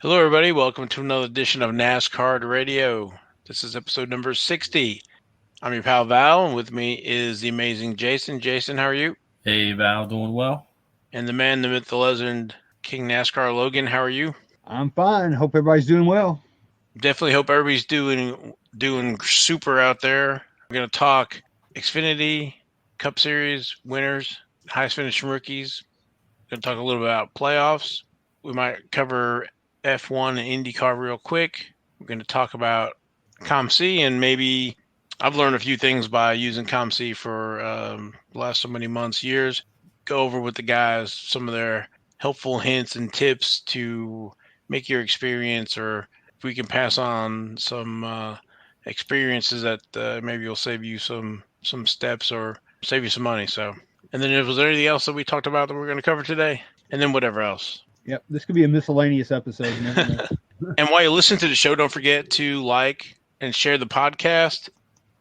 Hello, everybody. Welcome to another edition of NasCardRadio. This is episode number 60. I'm your pal Val, and with me is the amazing Jason. Jason, how are you? Hey Val, doing well? And the man, the myth, the legend, King NASCAR Logan, how are you? I'm fine. Hope everybody's doing well. Definitely hope everybody's doing super out there. We're going to talk Xfinity, Cup Series winners, highest finishing rookies. We're going to talk a little bit about playoffs. We might cover F1 and IndyCar real quick. We're going to talk about COMC, and maybe I've learned a few things by using COMC for the last so many months, years. Go over with the guys some of their helpful hints and tips to make your experience, or if we can pass on some experiences that maybe will save you some steps or save you some money. So, and then was there anything else that we talked about that we're going to cover today? And then whatever else. Yep, this could be a miscellaneous episode. And while you listen to the show, don't forget to like and share the podcast.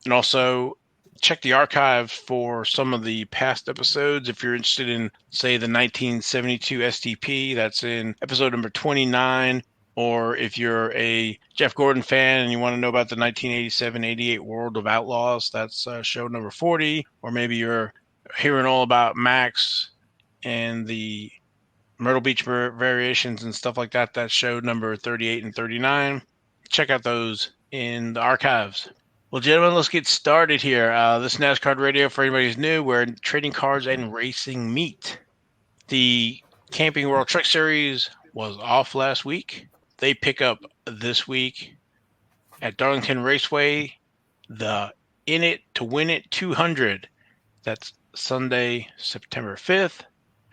And also check the archives for some of the past episodes. If you're interested in, say, the 1972 STP, that's in episode number 29. Or if you're a Jeff Gordon fan and you want to know about the 1987-88 World of Outlaws, that's show number 40. Or maybe you're hearing all about Max and the Myrtle Beach variations and stuff like that. That's show number 38 and 39. Check out those in the archives. Well, gentlemen, let's get started here. This is NASCAR Radio, for anybody who's new, where trading cards and racing meet. The Camping World Truck Series was off last week. They pick up this week at Darlington Raceway, the In It to Win It 200. That's Sunday, September 5th.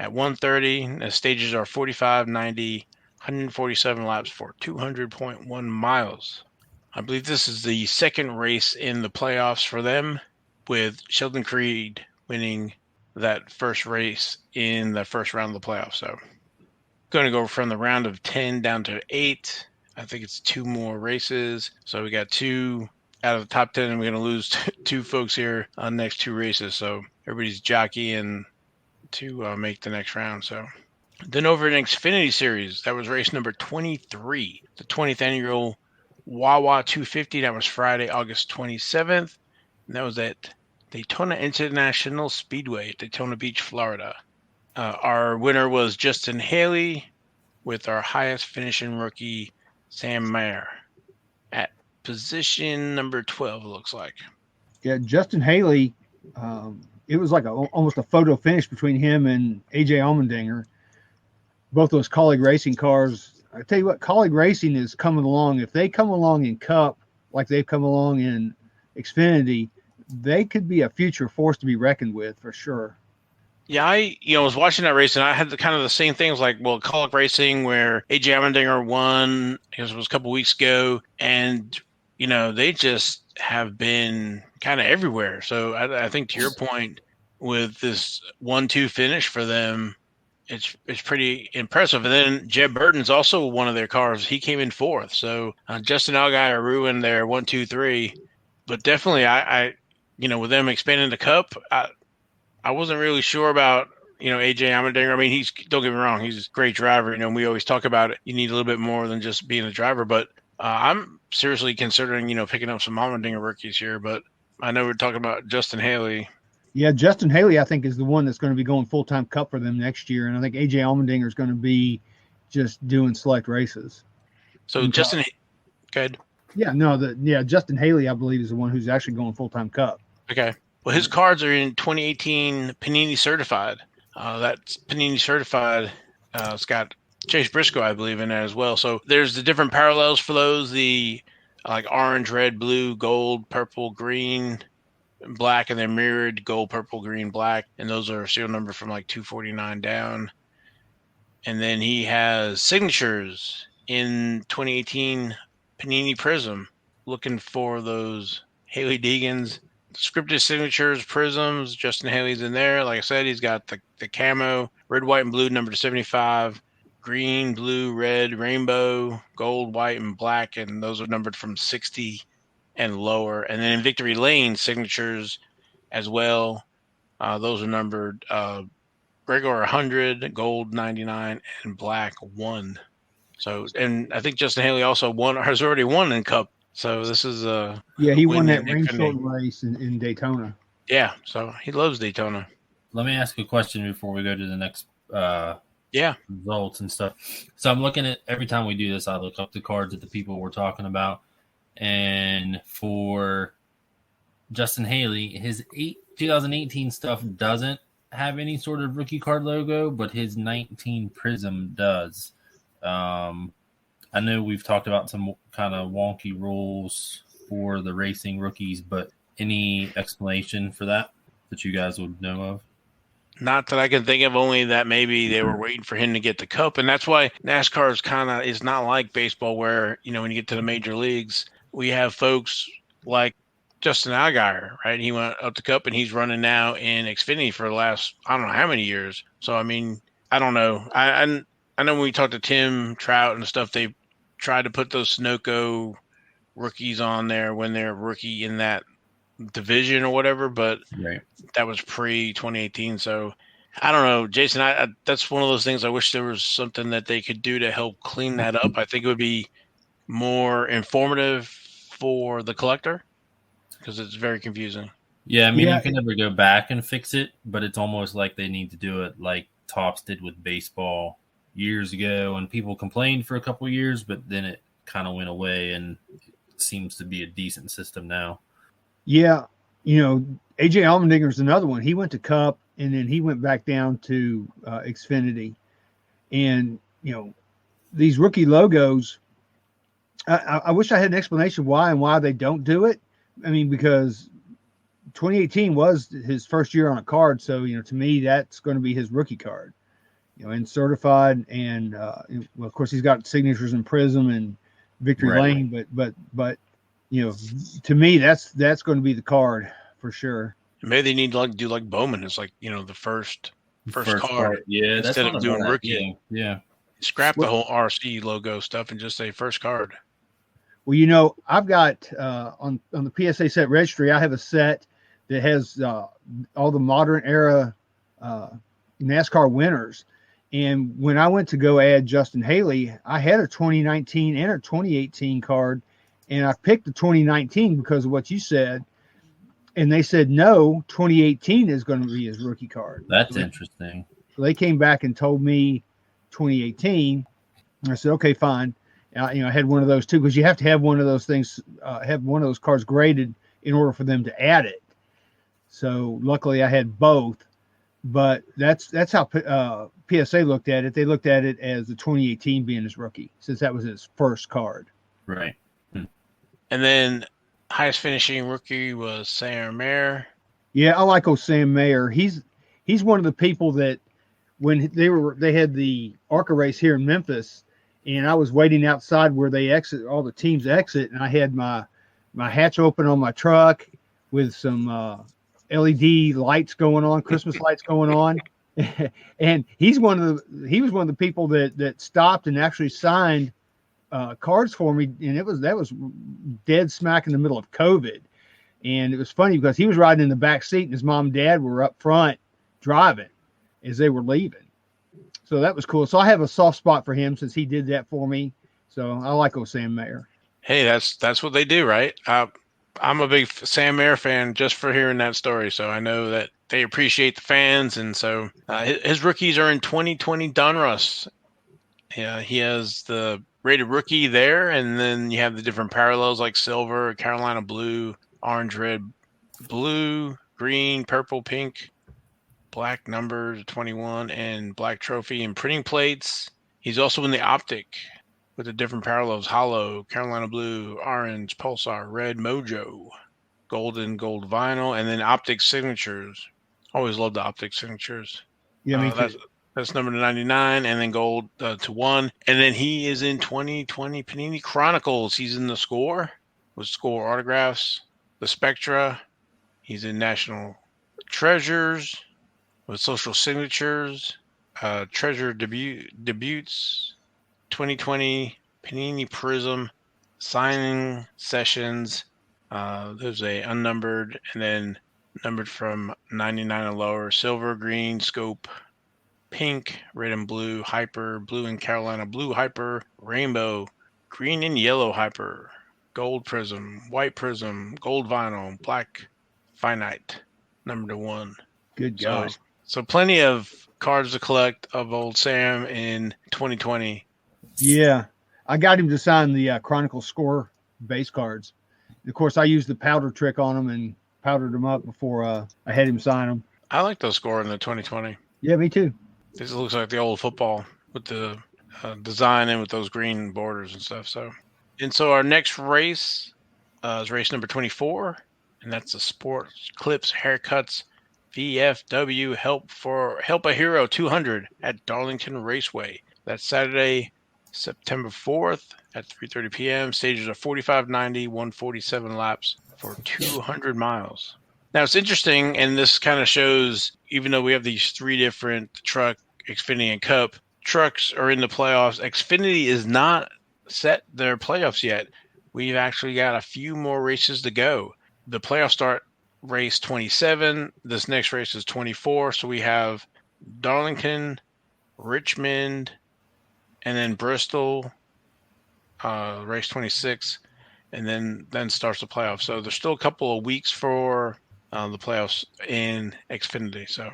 At 1:30, the stages are 45, 90, 147 laps for 200.1 miles. I believe this is the second race in the playoffs for them, with Sheldon Creed winning that first race in the first round of the playoffs. So, going to go from the round of 10 down to 8. I think it's 2 more races. So, we got 2 out of the top 10, and we're going to lose 2 folks here on the next 2 races. So, everybody's jockeying to make the next round. So then over in Xfinity Series, that was race number 23, the 20th annual Wawa 250. That was Friday, August 27th. And that was at Daytona International Speedway, Daytona Beach, Florida. Our winner was Justin Haley, with our highest finishing rookie, Sam Mayer, at position number 12, it looks like. Yeah, Justin Haley, it was like almost a photo finish between him and AJ Allendinger. Both those colleague racing cars. I tell you what, colleague racing is coming along. If they come along in Cup like they've come along in Xfinity, they could be a future force to be reckoned with for sure. Yeah, I was watching that race, and I had the same things like, well, colleague racing where AJ Allendinger won, because it was a couple weeks ago, and they just have been kind of everywhere. So I think, to your point, with this 1-2 finish for them, it's pretty impressive. And then Jeb Burton's also one of their cars. He came in 4th. So Justin Allgaier ruined their 1, 2, 3. But definitely, I with them expanding the Cup, I wasn't really sure about AJ Allmendinger. I mean, don't get me wrong, he's a great driver. We always talk about it. You need a little bit more than just being a driver, but I'm seriously considering, picking up some Allendinger rookies here, but I know we're talking about Justin Haley. Yeah, Justin Haley, I think, is the one that's going to be going full-time Cup for them next year, and I think AJ Allmendinger is going to be just doing select races. So Justin, go ahead. Yeah, Justin Haley, I believe, is the one who's actually going full-time Cup. Okay. Well, his cards are in 2018 Panini certified. That's Panini certified. It's got Chase Briscoe, I believe, in there as well. So there's the different parallels for those, the like orange, red, blue, gold, purple, green, black, and then mirrored gold, purple, green, black. And those are serial number from like 249 down. And then he has signatures in 2018 Panini Prism. Looking for those Haley Degans. Scripted signatures, prisms. Justin Haley's in there. Like I said, he's got the camo, red, white, and blue, number to 75, green, blue, red, rainbow, gold, white, and black, and those are numbered from 60 and lower. And then in Victory Lane, signatures as well. Those are numbered regular 100, gold 99, and black 1. So, and I think Justin Haley also has already won in Cup. So this is a he win won that in rain Xfinity. shortened race in Daytona. Yeah, so he loves Daytona. Let me ask a question before we go to the next Yeah. results and stuff. So I'm looking at, every time we do this, I look up the cards that the people we're talking about. And for Justin Haley, his 2018 stuff doesn't have any sort of rookie card logo, but his 19 Prism does. I know we've talked about some kind of wonky rules for the racing rookies, but any explanation for that you guys would know of? Not that I can think of, only that maybe they were waiting for him to get the Cup. And that's why NASCAR is not like baseball where, when you get to the major leagues, we have folks like Justin Allgaier, right? He went up the Cup and he's running now in Xfinity for the last, I don't know how many years. So, I mean, I don't know. I know when we talked to Tim Trout and stuff, they tried to put those Sunoco rookies on there when they're rookie in that division or whatever, but right. That was pre 2018. So I don't know, Jason. I that's one of those things. I wish there was something that they could do to help clean that up. I think it would be more informative for the collector because it's very confusing. Yeah, I mean, you can never go back and fix it, but it's almost like they need to do it like Topps did with baseball years ago, and people complained for a couple of years, but then it kind of went away, and it seems to be a decent system now. Yeah, AJ Allmendinger is another one. He went to Cup, and then he went back down to Xfinity. And, these rookie logos, I wish I had an explanation why they don't do it. I mean, because 2018 was his first year on a card. So, to me, that's going to be his rookie card, and certified. And, well, of course, he's got signatures in Prism and Victory Lane, but to me, that's going to be the card for sure. Maybe they need to do like Bowman. It's like, the first card. Yeah, instead of doing rookie. Yeah. Scrap the whole RC logo stuff and just say first card. Well, I've got on the PSA set registry, I have a set that has all the modern era NASCAR winners. And when I went to go add Justin Haley, I had a 2019 and a 2018 card. And I picked the 2019 because of what you said. And they said, no, 2018 is going to be his rookie card. That's interesting. So they came back and told me 2018. And I said, okay, fine. I had one of those too, because you have to have one of those things, have one of those cards graded in order for them to add it. So luckily I had both. But that's how PSA looked at it. They looked at it as the 2018 being his rookie, since that was his first card. Right. And then highest finishing rookie was Sam Mayer. Yeah, I like Sam Mayer. He's one of the people that when they had the ARCA race here in Memphis, and I was waiting outside where they exit, all the teams exit, and I had my hatch open on my truck with some LED lights going on, Christmas lights going on. And he was one of the people that stopped and actually signed cards for me, and that was dead smack in the middle of COVID. And it was funny because he was riding in the back seat and his mom and dad were up front driving as they were leaving. So that was cool. So I have a soft spot for him since he did that for me. So I like Sam Mayer. Hey, that's what they do, right? I'm a big Sam Mayer fan just for hearing that story. So I know that they appreciate the fans. And so his rookies are in 2020 Donruss. Yeah, he has the rated rookie there, and then you have the different parallels like silver, Carolina blue, orange, red, blue, green, purple, pink, black numbers 21, and black trophy and printing plates. He's also in the optic with the different parallels: hollow, Carolina blue, orange, pulsar, red, mojo, golden, gold vinyl, and then optic signatures. Always love the optic signatures. Yeah, me too. That's number 99, and then gold to 1. And then he is in 2020 Panini Chronicles. He's in the score with score autographs, the Spectra. He's in National Treasures with social signatures, Treasure Debuts, 2020 Panini Prism, signing sessions. There's a unnumbered and then numbered from 99 and lower, silver, green, scope, pink, red and blue, hyper, blue and Carolina, blue hyper, rainbow, green and yellow hyper, gold prism, white prism, gold vinyl, black finite, number 1. Good gosh. So plenty of cards to collect of old Sam in 2020. Yeah. I got him to sign the Chronicle Score base cards. Of course, I used the powder trick on them and powdered them up before I had him sign them. I like those score in the 2020. Yeah, me too. This looks like the old football with the design and with those green borders and stuff. So our next race is race number 24, and that's the Sports Clips Haircuts VFW Help a Hero 200 at Darlington Raceway. That's Saturday, September 4th at 3:30 p.m. Stages are 45-90, 147 laps for 200 miles. Now it's interesting, and this kind of shows, even though we have these 3 different truck, Xfinity and Cup, trucks are in the playoffs. Xfinity is not set their playoffs yet. We've actually got a few more races to go. The playoffs start race 27. This next race is 24. So we have Darlington, Richmond, and then Bristol, race 26, and then starts the playoffs. So there's still a couple of weeks for the playoffs in Xfinity. So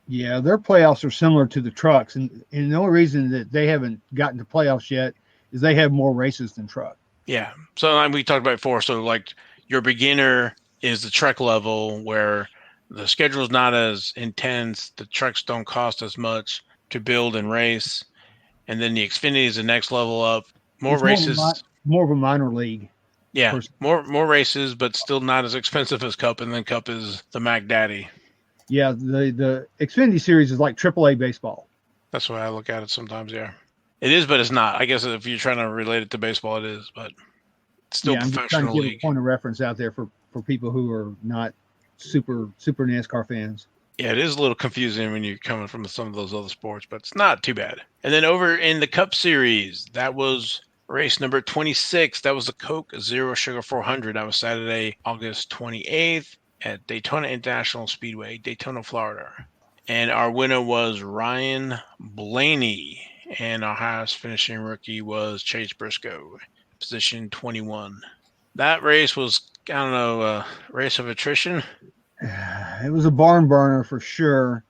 yeah, their playoffs are similar to the trucks, and the only reason that they haven't gotten to playoffs yet is they have more races than truck. Yeah. So like we talked about before. So like your beginner is the truck level where the schedule is not as intense. The trucks don't cost as much to build and race. And then the Xfinity is the next level up. More races. More of a minor league. Yeah. More races, but still not as expensive as Cup. And then Cup is the Mac Daddy. Yeah. The Xfinity series is like AAA baseball. That's the way I look at it sometimes. Yeah. It is, but it's not. I guess if you're trying to relate it to baseball, it is, but it's still I'm professional just trying to give league. a point of reference out there for people who are not super NASCAR fans. Yeah, it is a little confusing when you're coming from some of those other sports, but it's not too bad. And then over in the Cup Series, that was race number 26. That was the Coke Zero Sugar 400. That was Saturday, August 28th at Daytona International Speedway, Daytona, Florida. And our winner was Ryan Blaney. And our highest finishing rookie was Chase Briscoe, position 21. That race was, I don't know, a race of attrition. It was a barn burner for sure.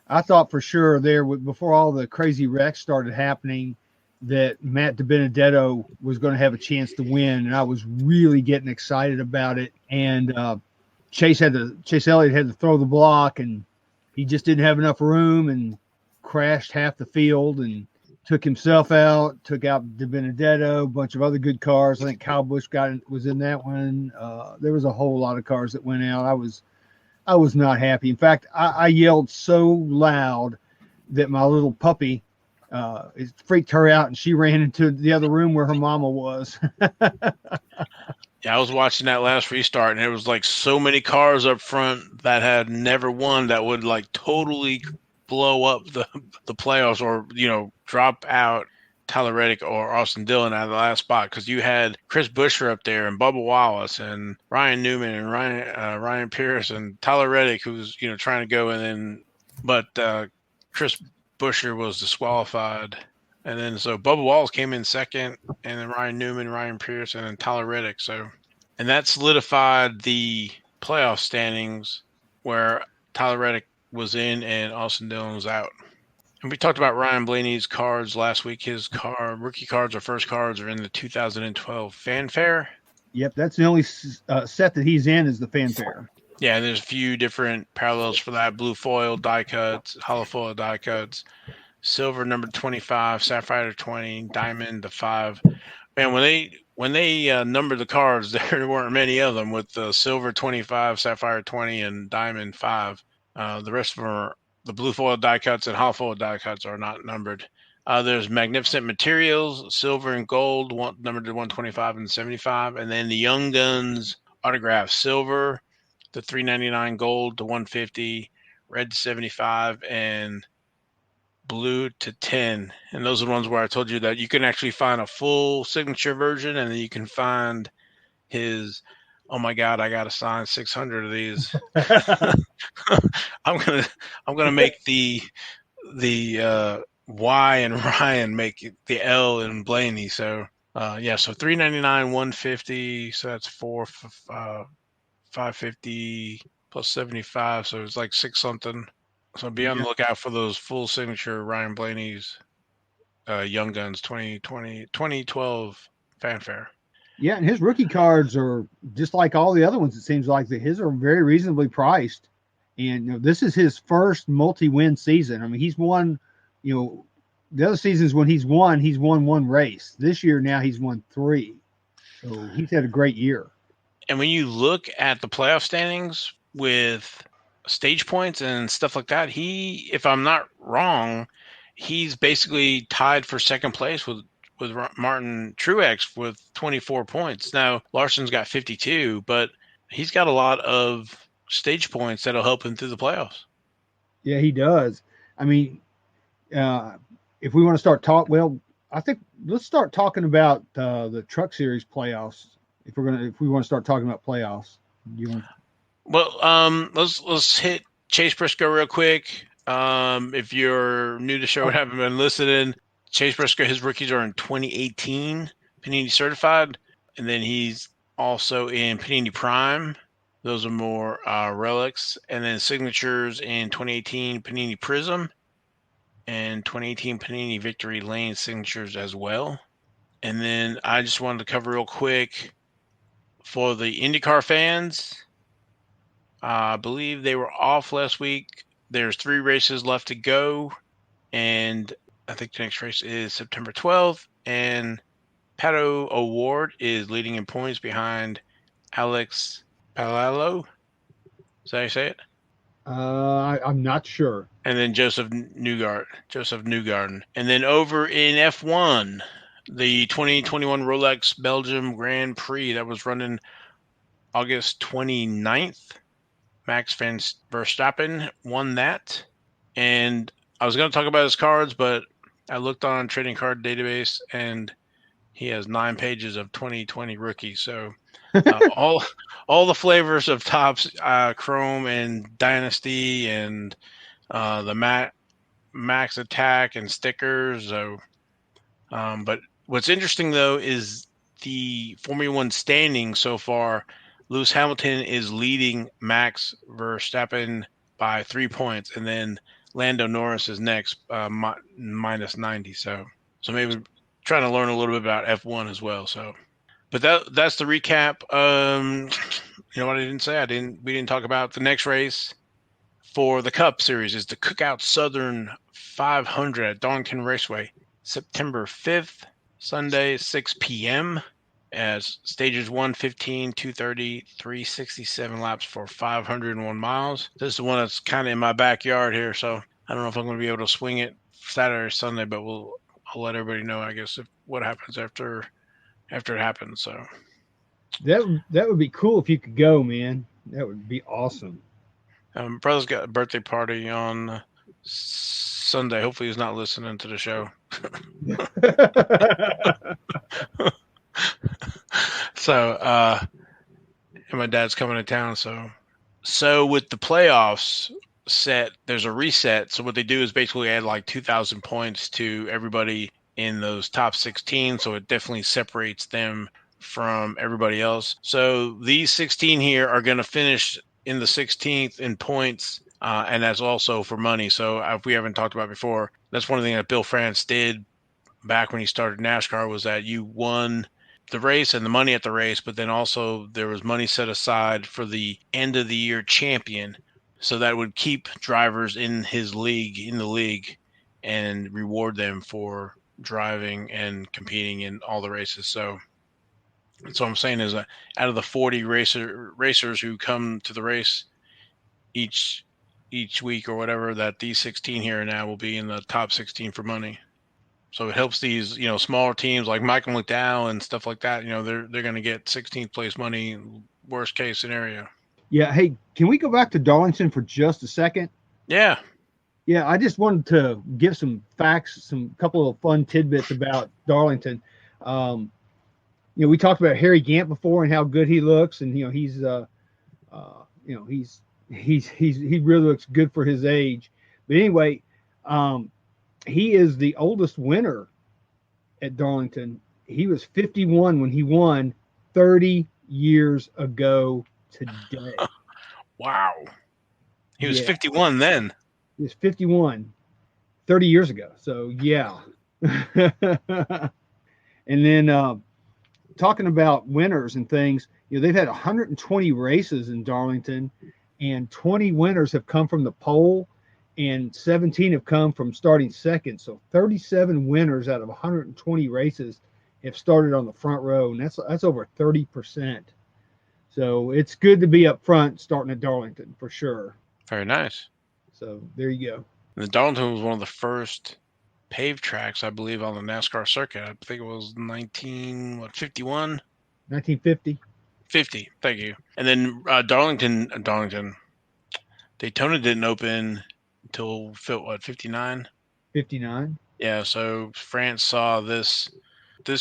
I thought for sure before all the crazy wrecks started happening that Matt DiBenedetto was going to have a chance to win, and I was really getting excited about it. And Chase Elliott had to throw the block, and he just didn't have enough room and crashed half the field and took himself out, took out DiBenedetto, a bunch of other good cars. I think Kyle Busch was in that one. There was a whole lot of cars that went out. I was not happy. In fact, I yelled so loud that my little puppy, it freaked her out, and she ran into the other room where her mama was. Yeah, I was watching that last restart, and there was like so many cars up front that had never won that would like totally blow up the playoffs, or drop out Tyler Reddick or Austin Dillon out of the last spot, because you had Chris Buescher up there and Bubba Wallace and Ryan Newman and Ryan Pierce and Tyler Reddick, who's trying to go, and then but Chris Buescher was disqualified, and then so Bubba Wallace came in second, and then Ryan Newman, Ryan Pierce, and then Tyler Reddick. And that solidified the playoff standings where Tyler Reddick was in and Austin Dillon was out. And we talked about Ryan Blaney's cards last week. His rookie cards or first cards are in the 2012 Fanfare. Yep, that's the only set that he's in is the Fanfare. Yeah, there's a few different parallels for that. Blue foil die cuts, hollow foil die cuts, silver number 25, sapphire 20, diamond the 5. Man, when they numbered the cards, there weren't many of them with the silver 25, sapphire 20, and diamond 5. The rest of them are the blue foil die cuts and hollow foil die cuts are not numbered. There's magnificent materials, silver and gold, numbered to 125 and 75, and then the Young Guns autograph silver, the 399 gold to 150, red to 75, and blue to 10. And those are the ones where I told you that you can actually find a full signature version, and then you can find his, oh my God, I got to sign 600 of these. I'm gonna make the the Y and Ryan make the L in Blaney. So so $399, $150. So that's 550 plus 75. So it's like six something. So be on the lookout for those full signature Ryan Blaney's Young Guns 2012 fanfare. Yeah, and his rookie cards are just like all the other ones. It seems like that his are very reasonably priced, and this is his first multi-win season. I mean, he's won. The other seasons when he's won one race. This year now he's won 3, so he's had a great year. And when you look at the playoff standings with stage points and stuff like that, if I'm not wrong, he's basically tied for second place with Martin Truex with 24 points. Now, Larson's got 52, but he's got a lot of stage points that'll help him through the playoffs. Yeah, he does. I mean, if we want to start I think let's start talking about the Truck Series playoffs. If we want to start talking about playoffs, let's hit Chase Briscoe real quick. If you're new to the show and haven't been listening, Chase Briscoe, his rookies are in 2018 Panini certified, and then he's also in Panini Prime. Those are more relics, and then signatures in 2018 Panini Prism and 2018 Panini Victory Lane signatures as well. And then I just wanted to cover real quick for the IndyCar fans. I believe they were off last week. There's 3 races left to go, and I think the next race is September 12th, and Pato O'Ward is leading in points behind Alex Palalo. Is that how you say it? I'm not sure. And then Joseph Newgarden. And then over in F1, the 2021 Rolex Belgium Grand Prix that was running August 29th, Max Verstappen won that. And I was going to talk about his cards, but I looked on Trading Card Database, and he has 9 pages of 2020 rookies. So all the flavors of Topps, Chrome and Dynasty, and the Max Attack and stickers. So, but what's interesting though is the Formula One standing so far. Lewis Hamilton is leading Max Verstappen by 3 points, and then Lando Norris is next, minus 90. So maybe trying to learn a little bit about F1 as well. So, but that's the recap. You know what I didn't say? We didn't talk about the next race for the Cup Series is the Cookout Southern 500 at Darlington Raceway, September 5th, Sunday, 6 p.m. as stages 115, 230, 367 laps for 501 miles. This is the one that's kind of in my backyard here, so I don't know if I'm going to be able to swing it Saturday or Sunday, but I'll let everybody know, I guess, what happens after it happens. So that would be cool if you could go, man. That would be awesome. Brother's got a birthday party on Sunday. Hopefully he's not listening to the show. So, and my dad's coming to town. So with the playoffs set, there's a reset. So what they do is basically add like 2,000 points to everybody in those top 16. So it definitely separates them from everybody else. So these 16 here are going to finish in the 16th in points. And that's also for money. So if we haven't talked about before, that's one of the things that Bill France did back when he started NASCAR, was that you won the race and the money at the race, but then also there was money set aside for the end of the year champion. So that would keep drivers in the league, and reward them for driving and competing in all the races. So that's what I'm saying is out of the 40 racers who come to the race each week or whatever, that these 16 here now will be in the top 16 for money. So it helps these, smaller teams like Michael McDowell and stuff like that. They're going to get 16th place money, worst case scenario. Yeah. Hey, can we go back to Darlington for just a second? Yeah. Yeah. I just wanted to give some facts, some couple of fun tidbits about Darlington. We talked about Harry Gant before and how good he looks, and he really looks good for his age. But anyway, He is the oldest winner at Darlington. He was 51 when he won 30 years ago today. Wow. He was Yeah. 51 then. He was 51 30 years ago. So, yeah. And then talking about winners and things, they've had 120 races in Darlington, and 20 winners have come from the pole, and 17 have come from starting second. So 37 winners out of 120 races have started on the front row, and that's over 30%. So it's good to be up front starting at Darlington for sure. Very nice. So there you go. And the Darlington was one of the first paved tracks, I believe, on the NASCAR circuit. I think it was 1951? 1950. 50, thank you. And then Daytona didn't open until 59? 59. Yeah, so France saw this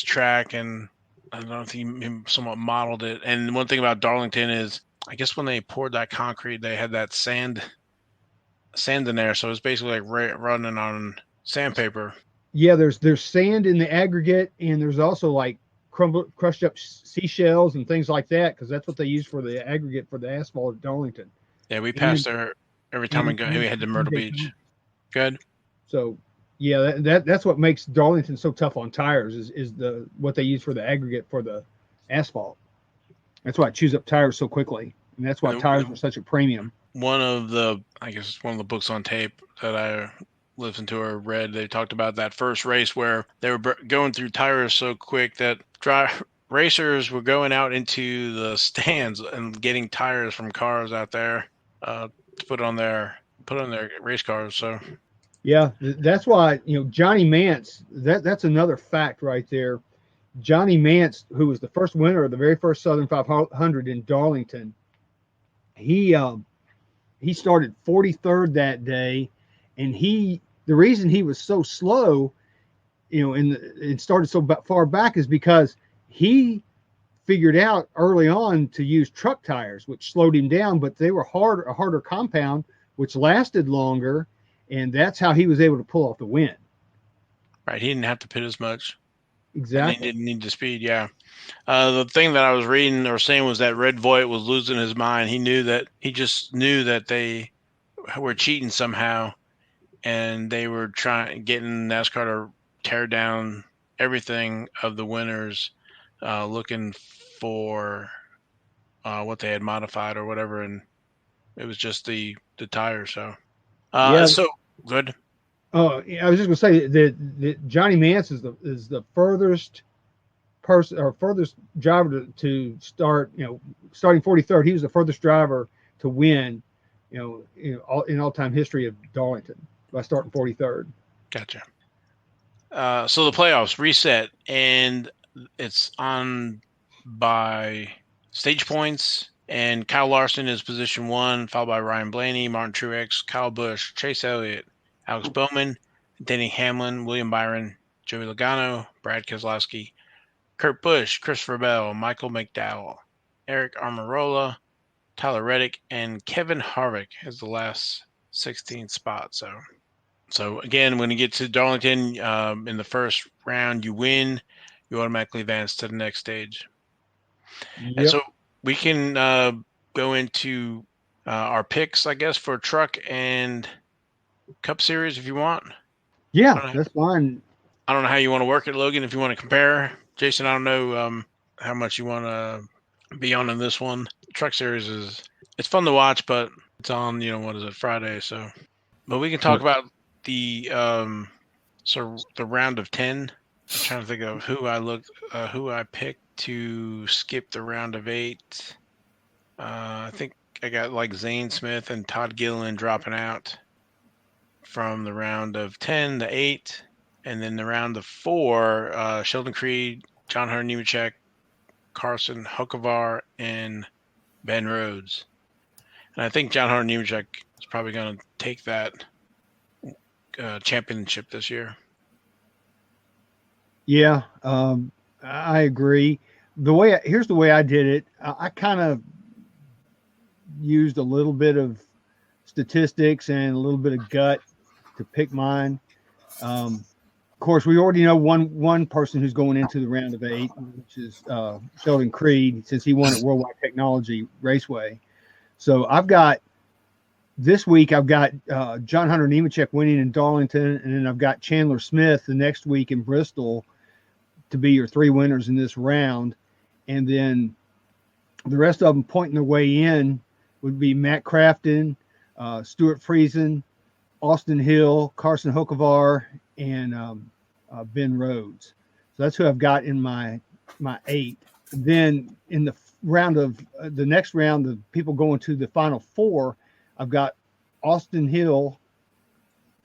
track, and I don't know if he somewhat modeled it. And one thing about Darlington is, I guess when they poured that concrete, they had that sand in there, so it's basically like running on sandpaper. Yeah, there's sand in the aggregate, and there's also like crushed up seashells and things like that, because that's what they use for the aggregate for the asphalt at Darlington. Yeah, we passed there every time we head to Myrtle Beach. Good. So yeah, that's what makes Darlington so tough on tires is what they use for the aggregate for the asphalt. That's why it chews up tires so quickly, and that's why tires are such a premium. One of the books on tape that I listened to or read, they talked about that first race where they were going through tires so quick that racers were going out into the stands and getting tires from cars out there to put on their race cars. So yeah, that's why Johnny Mance. That's another fact right there. Johnny Mance, who was the first winner of the very first Southern 500 in Darlington, he started 43rd that day, and the reason he was so slow, and started so far back is because he figured out early on to use truck tires, which slowed him down, but they were a harder compound, which lasted longer, and that's how he was able to pull off the win. Right, he didn't have to pit as much. Exactly. He didn't need the speed, yeah. The thing that I was reading or saying was that Red Voigt was losing his mind. He just knew that they were cheating somehow, and they were getting NASCAR to tear down everything of the winners, looking for what they had modified or whatever, and it was just the tire. So, so good. Oh, I was just gonna say that Johnny Mance is the furthest person or furthest driver to start. Starting 43rd, he was the furthest driver to win. In all-time history of Darlington by starting 43rd. Gotcha. So the playoffs reset, and it's on by stage points. And Kyle Larson is position 1, followed by Ryan Blaney, Martin Truex, Kyle Busch, Chase Elliott, Alex Bowman, Denny Hamlin, William Byron, Joey Logano, Brad Keselowski, Kurt Busch, Christopher Bell, Michael McDowell, Eric Almirola, Tyler Reddick, and Kevin Harvick as the last 16th spot. So again, when you get to Darlington in the first round, you win, you automatically advance to the next stage. Yep. And so we can go into our picks, I guess, for truck and Cup Series if you want. Yeah, that's fine. I don't know how you want to work it, Logan, if you want to compare. Jason, I don't know how much you want to be on in this one. Truck Series it's fun to watch, but it's on, Friday. So, but we can talk about the the round of 10. I'm trying to think of who I picked to skip the round of 8. I think I got like Zane Smith and Todd Gilliland dropping out from the round of 10 to 8, and then the round of 4, Sheldon Creed, John Hunter Nemechek, Carson Hocevar, and Ben Rhodes. And I think John Hunter Nemechek is probably going to take that championship this year. Yeah, I agree. Here's the way I did it. I kind of used a little bit of statistics and a little bit of gut to pick mine. Of course, we already know one person who's going into the round of 8, which is Sheldon Creed, since he won at Worldwide Technology Raceway. So this week I've got John Hunter Nemechek winning in Darlington, and then I've got Chandler Smith the next week in Bristol to be your 3 winners in this round. And then the rest of them pointing their way in would be Matt Crafton, Stuart Friesen, Austin Hill, Carson Hocevar, and Ben Rhodes. So that's who I've got in my 8. Then in the next round of people going to the final 4, I've got Austin Hill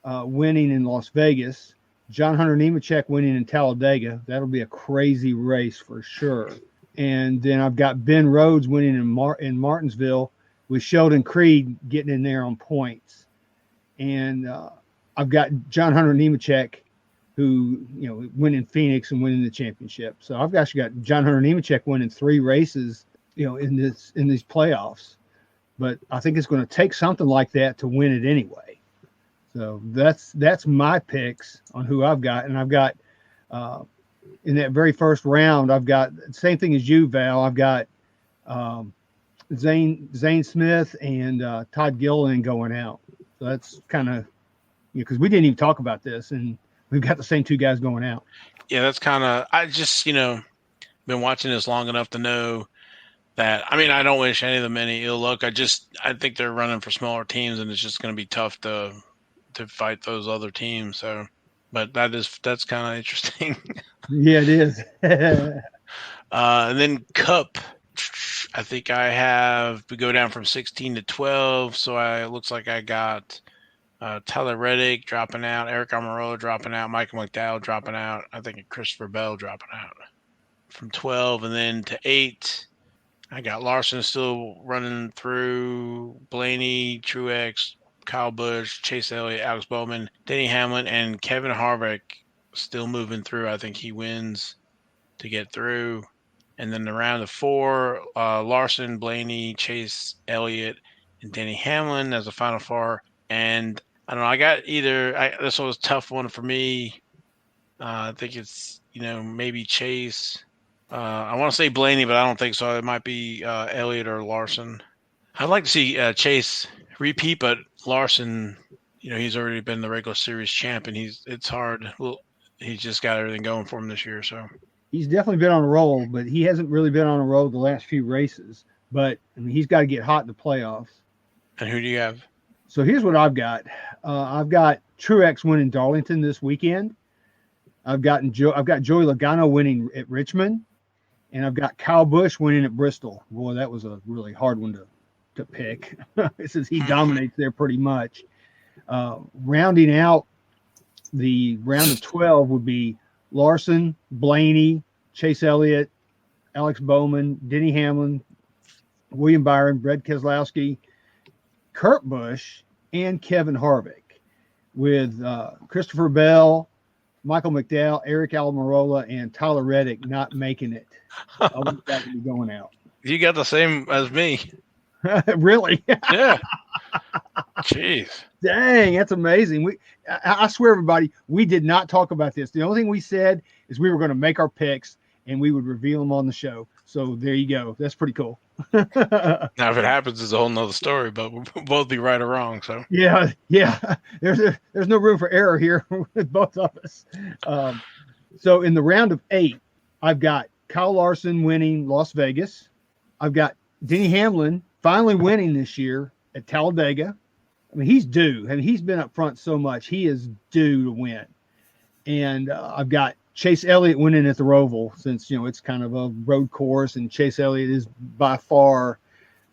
winning in Las Vegas, John Hunter Nemechek winning in Talladega. That'll be a crazy race for sure. And then I've got Ben Rhodes winning in Martinsville, with Sheldon Creed getting in there on points. And I've got John Hunter Nemechek, who, winning Phoenix and winning the championship. So I've actually got John Hunter Nemechek winning 3 races, in these playoffs. But I think it's going to take something like that to win it anyway. So that's my picks on who I've got. And I've got in that very first round, I've got the same thing as you, Val. I've got Zane Smith and Todd Gilliland going out. So that's kind of, because we didn't even talk about this, and we've got the same 2 guys going out. Yeah, that's kind of, I just, been watching this long enough to know that, I don't wish any of them any ill luck. I think they're running for smaller teams, and it's just going to be tough to fight those other teams. So, but that's kind of interesting. Yeah, it is. And then Cup, I think we go down from 16 to 12. So it looks like I got Tyler Reddick dropping out, Eric Almirola dropping out, Michael McDowell dropping out. I think Christopher Bell dropping out from 12. And then to 8, I got Larson still running through, Blaney, Truex, Kyle Busch, Chase Elliott, Alex Bowman, Denny Hamlin, and Kevin Harvick still moving through. I think he wins to get through. And then the round of 4, Larson, Blaney, Chase Elliott, and Denny Hamlin as the final 4. And I don't know, I got this was a tough one for me. I think it's, maybe Chase. I want to say Blaney, but I don't think so. It might be Elliott or Larson. I'd like to see Chase repeat, but Larson, he's already been the regular series champ, and it's hard. Well, he's just got everything going for him this year. So he's definitely been on a roll, but he hasn't really been on a roll the last few races. But he's got to get hot in the playoffs. And who do you have? So here's what I've got. I've got Truex winning Darlington this weekend. I've got Joey Logano winning at Richmond, and I've got Kyle Busch winning at Bristol. Boy, that was a really hard one to pick, since he dominates there pretty much. Rounding out the round of 12 would be Larson, Blaney, Chase Elliott, Alex Bowman, Denny Hamlin, William Byron, Brad Keselowski, Kurt Busch, and Kevin Harvick, with Christopher Bell, Michael McDowell, Eric Almirola, and Tyler Reddick not making it. I'll be back to be going out. You got the same as me. Really? Yeah. Jeez. Dang, that's amazing. I swear, everybody, we did not talk about this. The only thing we said is we were going to make our picks and we would reveal them on the show. So there you go. That's pretty cool. Now, if it happens, it's a whole nother story, but we'll both be right or wrong. So yeah. There's no room for error here with both of us. So in the round of 8, I've got Kyle Larson winning Las Vegas. I've got Denny Hamlin finally winning this year at Talladega. He's due. He's been up front so much. He is due to win. And I've got Chase Elliott winning at the Roval, since, it's kind of a road course, and Chase Elliott is by far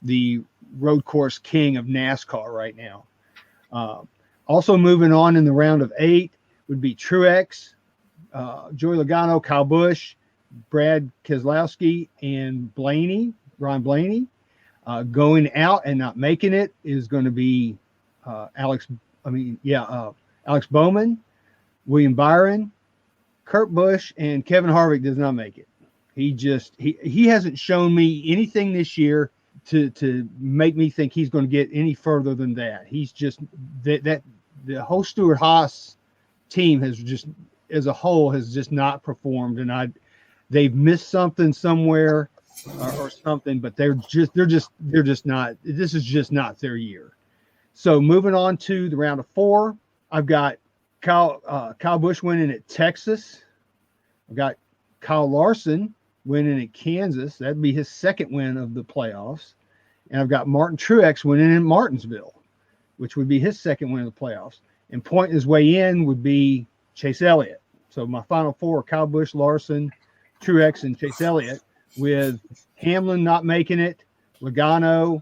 the road course king of NASCAR right now. Also moving on in the round of 8 would be Truex, Joey Logano, Kyle Busch, Brad Keselowski, and Ryan Blaney. Going out and not making it is going to be Alex Bowman, William Byron, Kurt Busch, and Kevin Harvick does not make it. He hasn't shown me anything this year to make me think he's going to get any further than that. He's just that the whole Stewart-Haas team has just, as a whole, has just not performed, and they've missed something somewhere or something, but they're just not. This is just not their year. So moving on to the round of 4, I've got Kyle Busch winning at Texas. I've got Kyle Larson winning at Kansas. That'd be his second win of the playoffs. And I've got Martin Truex winning in Martinsville, which would be his second win of the playoffs. And pointing his way in would be Chase Elliott. So my final 4 are Kyle Busch, Larson, Truex, and Chase Elliott, with Hamlin not making it, Logano,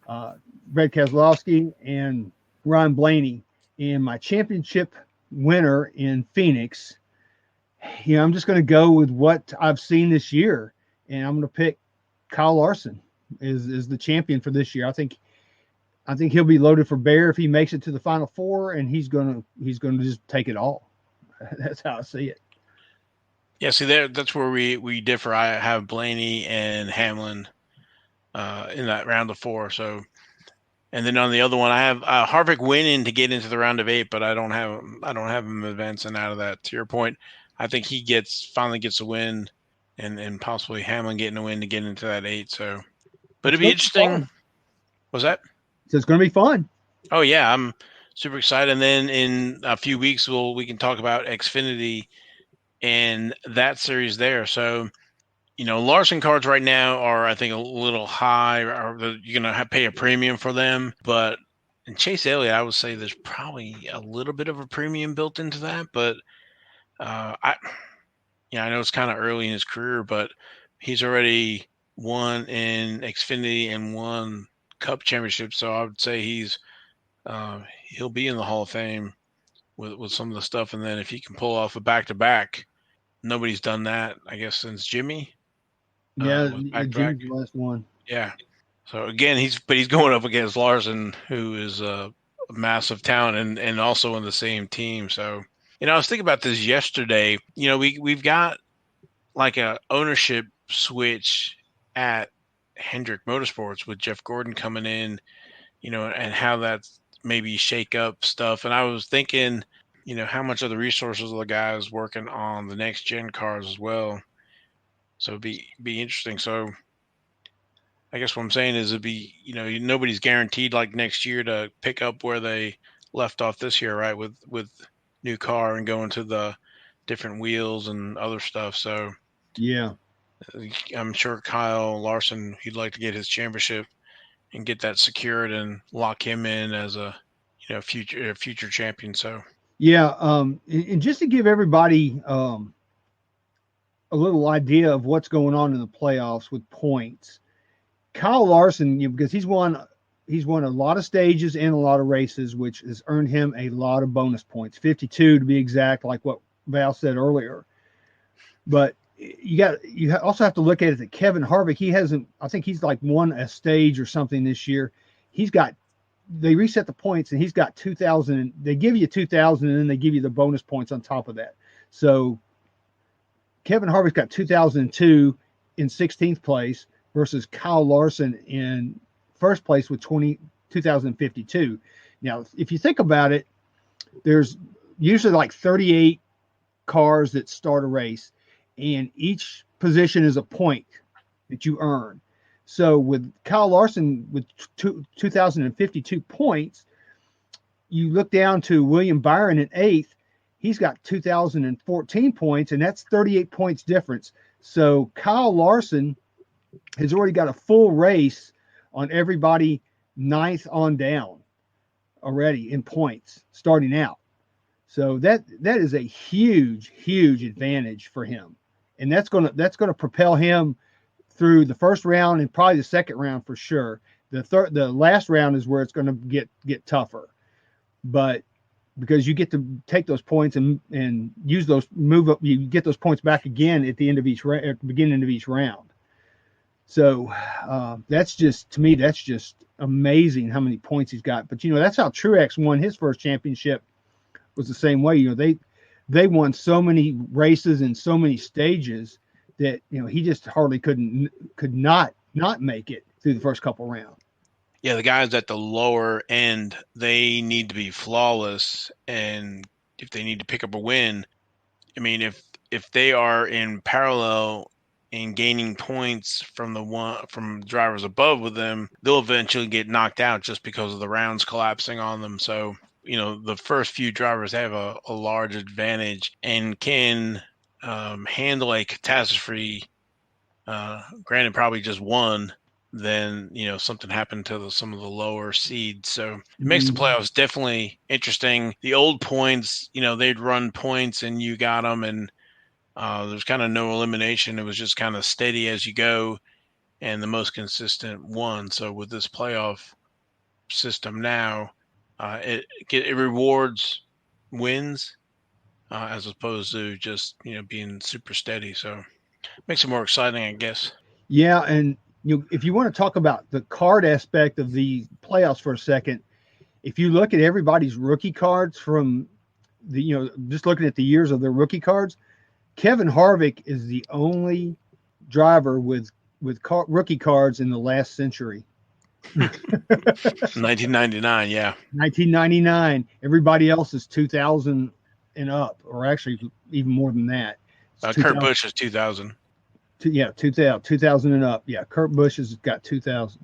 Brad Keselowski, and Ryan Blaney. And my championship winner in Phoenix, I'm just going to go with what I've seen this year, and I'm going to pick Kyle Larson is the champion for this year. I think he'll be loaded for bear if he makes it to the final 4, and he's going to just take it all. That's how I see it. Yeah, see, that's where we differ. I have Blaney and Hamlin in that round of 4. So, and then on the other one, I have Harvick winning to get into the round of 8, but I don't have him advancing out of that. To your point, I think he finally gets a win, and possibly Hamlin getting a win to get into that 8. So, but it'd be interesting. Was that? So it's going to be fun. Oh yeah, I'm super excited. And then in a few weeks, we can talk about Xfinity and that series there. So, Larson cards right now are, I think, a little high, or you're going to pay a premium for them. But in Chase Elliott, I would say there's probably a little bit of a premium built into that. But I know it's kind of early in his career, but he's already won in Xfinity and won Cup Championship. So I would say he'll be in the Hall of Fame with some of the stuff. And then if he can pull off a back-to-back, nobody's done that, I guess, since Jimmy. Yeah, Jimmy's the last one. Yeah. So again, he's going up against Larson, who is a massive talent and also in the same team. So, I was thinking about this yesterday. We've got like a ownership switch at Hendrick Motorsports with Jeff Gordon coming in, and how that's maybe shake up stuff. And I was thinking, how much of the resources of the guys working on the next gen cars as well. So it'd be interesting. So I guess what I'm saying is it'd be, nobody's guaranteed like next year to pick up where they left off this year, right? With new car and going to the different wheels and other stuff. So yeah, I'm sure Kyle Larson, he'd like to get his championship and get that secured and lock him in as a future champion. So yeah, and just to give everybody a little idea of what's going on in the playoffs with points, Kyle Larson, because he's won a lot of stages and a lot of races, which has earned him a lot of bonus points, 52 to be exact, like what Val said earlier. But you also have to look at it that Kevin Harvick, I think he's like won a stage or something this year. They reset the points and he's got 2,000. They give you 2,000 and then they give you the bonus points on top of that. So Kevin Harvick's got 2002 in 16th place versus Kyle Larson in first place with 2,052. Now, if you think about it, there's usually like 38 cars that start a race, and each position is a point that you earn. So with Kyle Larson with 2,052 points, you look down to William Byron in 8th. He's got 2,014 points, and that's 38 points difference. So Kyle Larson has already got a full race on everybody 9th on down already in points starting out. So that is a huge, huge advantage for him. And that's gonna propel him through the first round and probably the second round for sure. The last round is where it's gonna get tougher. But because you get to take those points and use those, move up, you get those points back again at the end of at the beginning of each round. So that's just amazing how many points he's got. But that's how Truex won his first championship, was the same way. They won so many races and so many stages that he just hardly could not make it through the first couple rounds. Yeah, the guys at the lower end, they need to be flawless, and if they need to pick up a win, I mean, if they are in parallel and gaining points from drivers above with them, they'll eventually get knocked out just because of the rounds collapsing on them. So, the first few drivers have a large advantage and can handle a catastrophe. Granted, probably just one. Then something happened to some of the lower seeds, so it makes the playoffs definitely interesting. The old points, they'd run points and you got them, and there's kind of no elimination. It was just kind of steady as you go, and the most consistent won. So with this playoff system now, it rewards wins as opposed to just being super steady. So makes it more exciting, I guess. Yeah, and if you want to talk about the card aspect of the playoffs for a second, if you look at everybody's rookie cards from the just looking at the years of their rookie cards, Kevin Harvick is the only driver with rookie cards in the last century. 1999, yeah. 1999. Everybody else is 2000 and up, or actually even more than that. Kurt Busch is 2000. 2000 and up. Yeah, Kurt Busch has got 2000.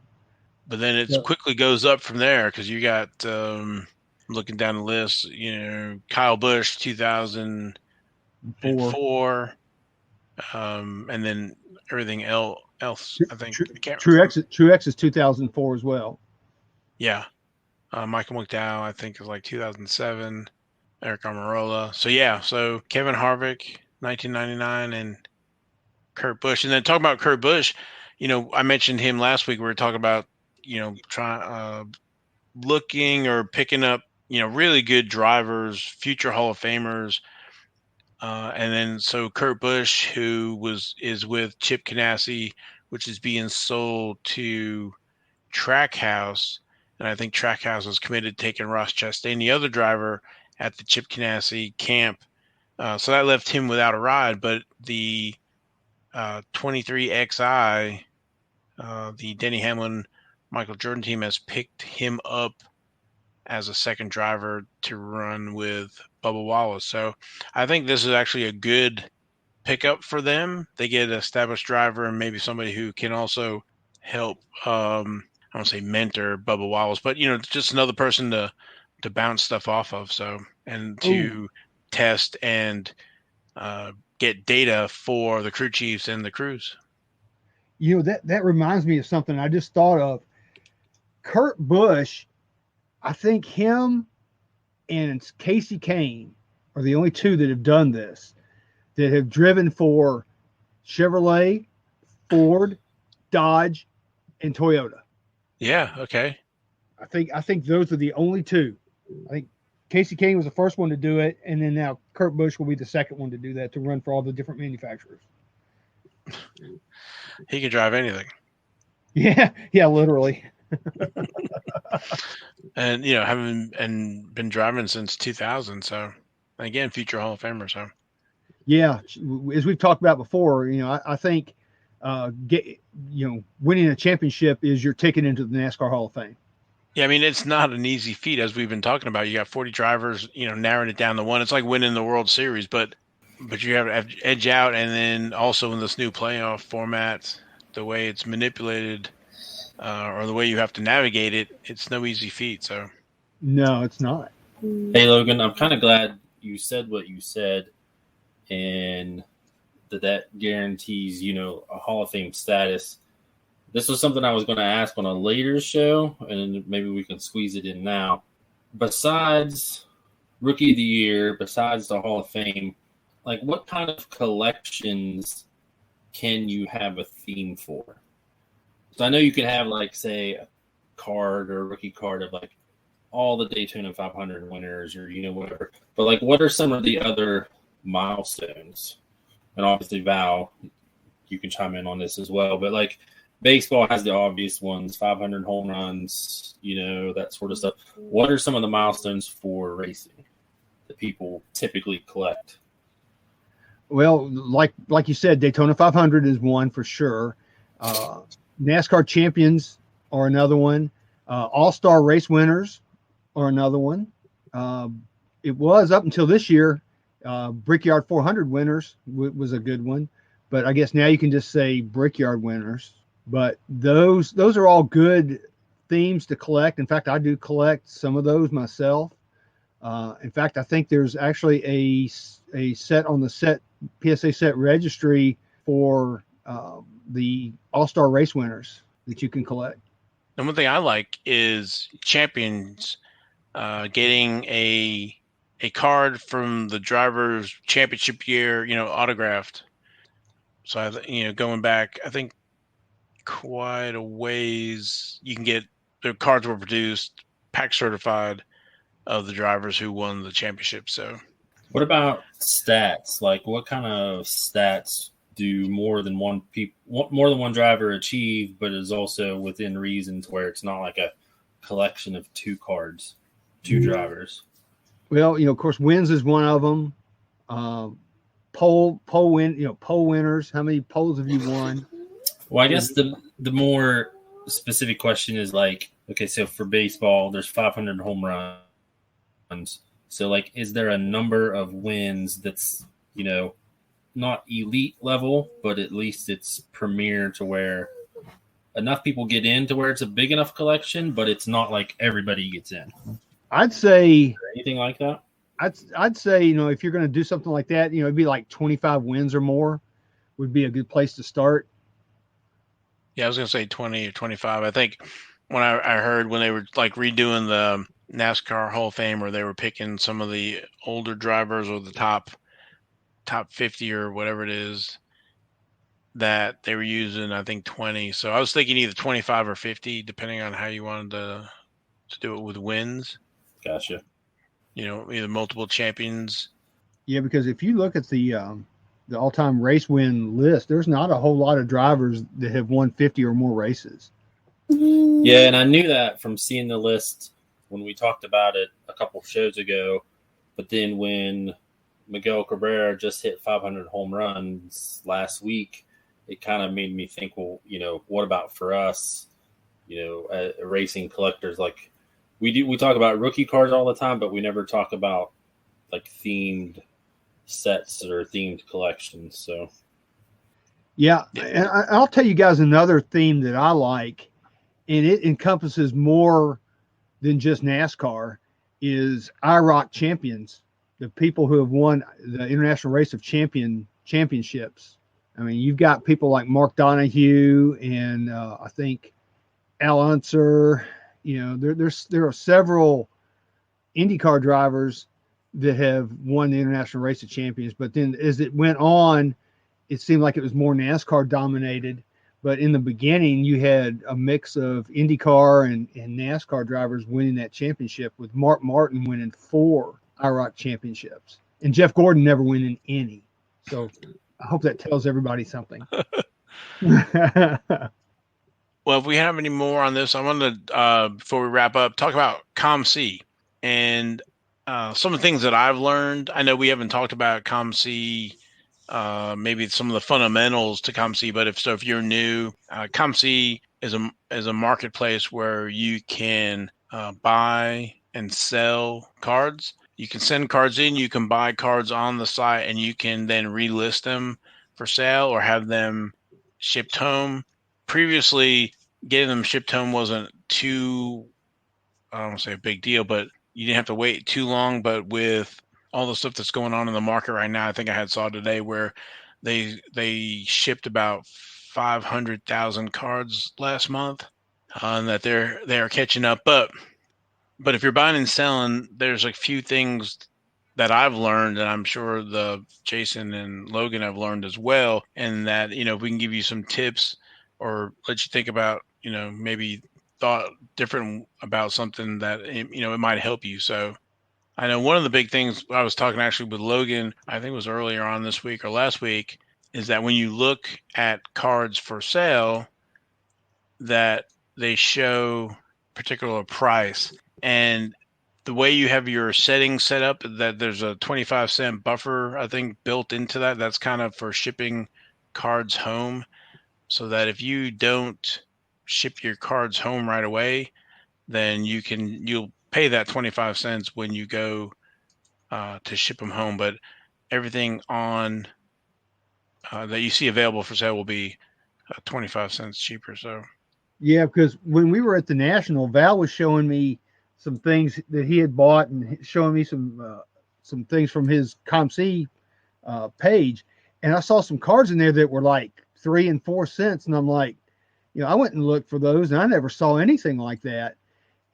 But then it quickly goes up from there because you got looking down the list, Kyle Busch 2004, and then everything else. I think Truex is 2004 as well. Yeah, Michael McDowell I think is like 2007. Eric Almirola. So Kevin Harvick 1999 and Kurt Busch. And then talking about Kurt Busch, I mentioned him last week. We were talking about, looking or picking up, really good drivers, future Hall of Famers. And then so Kurt Busch, who is with Chip Ganassi, which is being sold to Trackhouse. And I think Trackhouse is committed to taking Ross Chastain, the other driver at the Chip Ganassi camp. So that left him without a ride, but the 23XI, the Denny Hamlin, Michael Jordan team has picked him up as a second driver to run with Bubba Wallace. So I think this is actually a good pickup for them. They get an established driver and maybe somebody who can also help, I don't say mentor Bubba Wallace, but, just another person to bounce stuff off of. So, and to test and get data for the crew chiefs and the crews. That reminds me of something I just thought of. Kurt Busch, I think him and Casey Kane are the only two that have done this, that have driven for Chevrolet, Ford, Dodge, and Toyota. Yeah. Okay. I think those are the only two. I think Casey Kane was the first one to do it, and then now Kurt Busch will be the second one to do that, to run for all the different manufacturers. He can drive anything. Yeah, literally. And having been driving since 2000, so again, future Hall of Famer. So yeah, as we've talked about before, I think winning a championship is your ticket into the NASCAR Hall of Fame. Yeah, I mean, it's not an easy feat, as we've been talking about. You got 40 drivers, narrowing it down to one. It's like winning the World Series, but you have to edge out, and then also in this new playoff format, the way it's manipulated, or the way you have to navigate it, it's no easy feat. So, no, it's not. Hey, Logan, I'm kind of glad you said what you said, and that guarantees, a Hall of Fame status. This was something I was going to ask on a later show, and maybe we can squeeze it in now. Besides Rookie of the Year, besides the Hall of Fame, like what kind of collections can you have a theme for? So I know you could have, like, say, a card or a rookie card of, like, all the Daytona 500 winners or, whatever. But, like, what are some of the other milestones? And obviously, Val, you can chime in on this as well. But, like, baseball has the obvious ones, 500 home runs, that sort of stuff. What are some of the milestones for racing that people typically collect? Well, like you said, Daytona 500 is one for sure. NASCAR champions are another one. All-Star race winners are another one. It was up until this year. Brickyard 400 winners was a good one, but I guess now you can just say Brickyard winners. But those are all good themes to collect. In fact, I do collect some of those myself. In fact, I think there's actually a set on the PSA set registry for the All-Star race winners that you can collect. And one thing I like is champions getting a card from the driver's championship year, autographed. So, going back, I think quite a ways, you can get their cards were produced, pack certified of the drivers who won the championship. So, what about stats? Like, what kind of stats do more than one driver achieve, but is also within reasons where it's not like a collection of two cards, two drivers? Well, of course, wins is one of them. Pole winners. How many poles have you won? Well, I guess the more specific question is like, okay, so for baseball, there's 500 home runs. So, like, is there a number of wins that's, not elite level, but at least it's premier to where enough people get in to where it's a big enough collection, but it's not like everybody gets in? I'd say anything like that. I'd say, if you're going to do something like that, it'd be like 25 wins or more would be a good place to start. Yeah, I was going to say 20 or 25. I think when I heard when they were like redoing the NASCAR Hall of Fame, or they were picking some of the older drivers or the top 50 or whatever it is, that they were using, I think, 20. So I was thinking either 25 or 50, depending on how you wanted to do it with wins. Gotcha. Either multiple champions. Yeah, because if you look at the all-time race win list, there's not a whole lot of drivers that have won 50 or more races. Yeah, and I knew that from seeing the list when we talked about it a couple shows ago. But then when Miguel Cabrera just hit 500 home runs last week, it kind of made me think, well, what about for us, racing collectors? Like, we talk about rookie cards all the time, but we never talk about like themed sets or themed collections. So, yeah, and I'll tell you guys another theme that I like, and it encompasses more than just NASCAR, is IROC champions. The people who have won the International Race of Championships. I mean, you've got people like Mark Donahue and I think Al Unser. There are several IndyCar drivers that have won the International Race of Champions. But then as it went on, it seemed like it was more NASCAR dominated. But in the beginning, you had a mix of IndyCar and NASCAR drivers winning that championship, with Mark Martin winning 4 IROC championships and Jeff Gordon never winning any. So I hope that tells everybody something. Well, if we have any more on this, I wanted to, before we wrap up, talk about COMC and some of the things that I've learned. I know we haven't talked about COMC, maybe some of the fundamentals to COMC, but if you're new, COMC is a marketplace where you can buy and sell cards. You can send cards in, you can buy cards on the site, and you can then relist them for sale or have them shipped home. Previously, getting them shipped home wasn't too, I don't want to say a big deal, but you didn't have to wait too long. But with all the stuff that's going on in the market right now, I think I saw today where they shipped about 500,000 cards last month, and that they are catching up. But if you're buying and selling, there's a few things that I've learned, and I'm sure the Jason and Logan have learned as well, and that, if we can give you some tips or let you think about, maybe thought different about something that, it might help you. So I know one of the big things I was talking actually with Logan, I think it was earlier on this week or last week, is that when you look at cards for sale, that they show particular price. And the way you have your settings set up, that there's a 25-cent buffer, I think, built into that. That's kind of for shipping cards home, so that if you don't ship your cards home right away, then you'll pay that 25 cents when you go to ship them home. But everything on that you see available for sale will be 25 cents cheaper. So Yeah, because when we were at the National, Val was showing me some things that he had bought and showing me some things from his COMC page, and I saw some cards in there that were like 3 and 4 cents, and I'm like, I went and looked for those, and I never saw anything like that.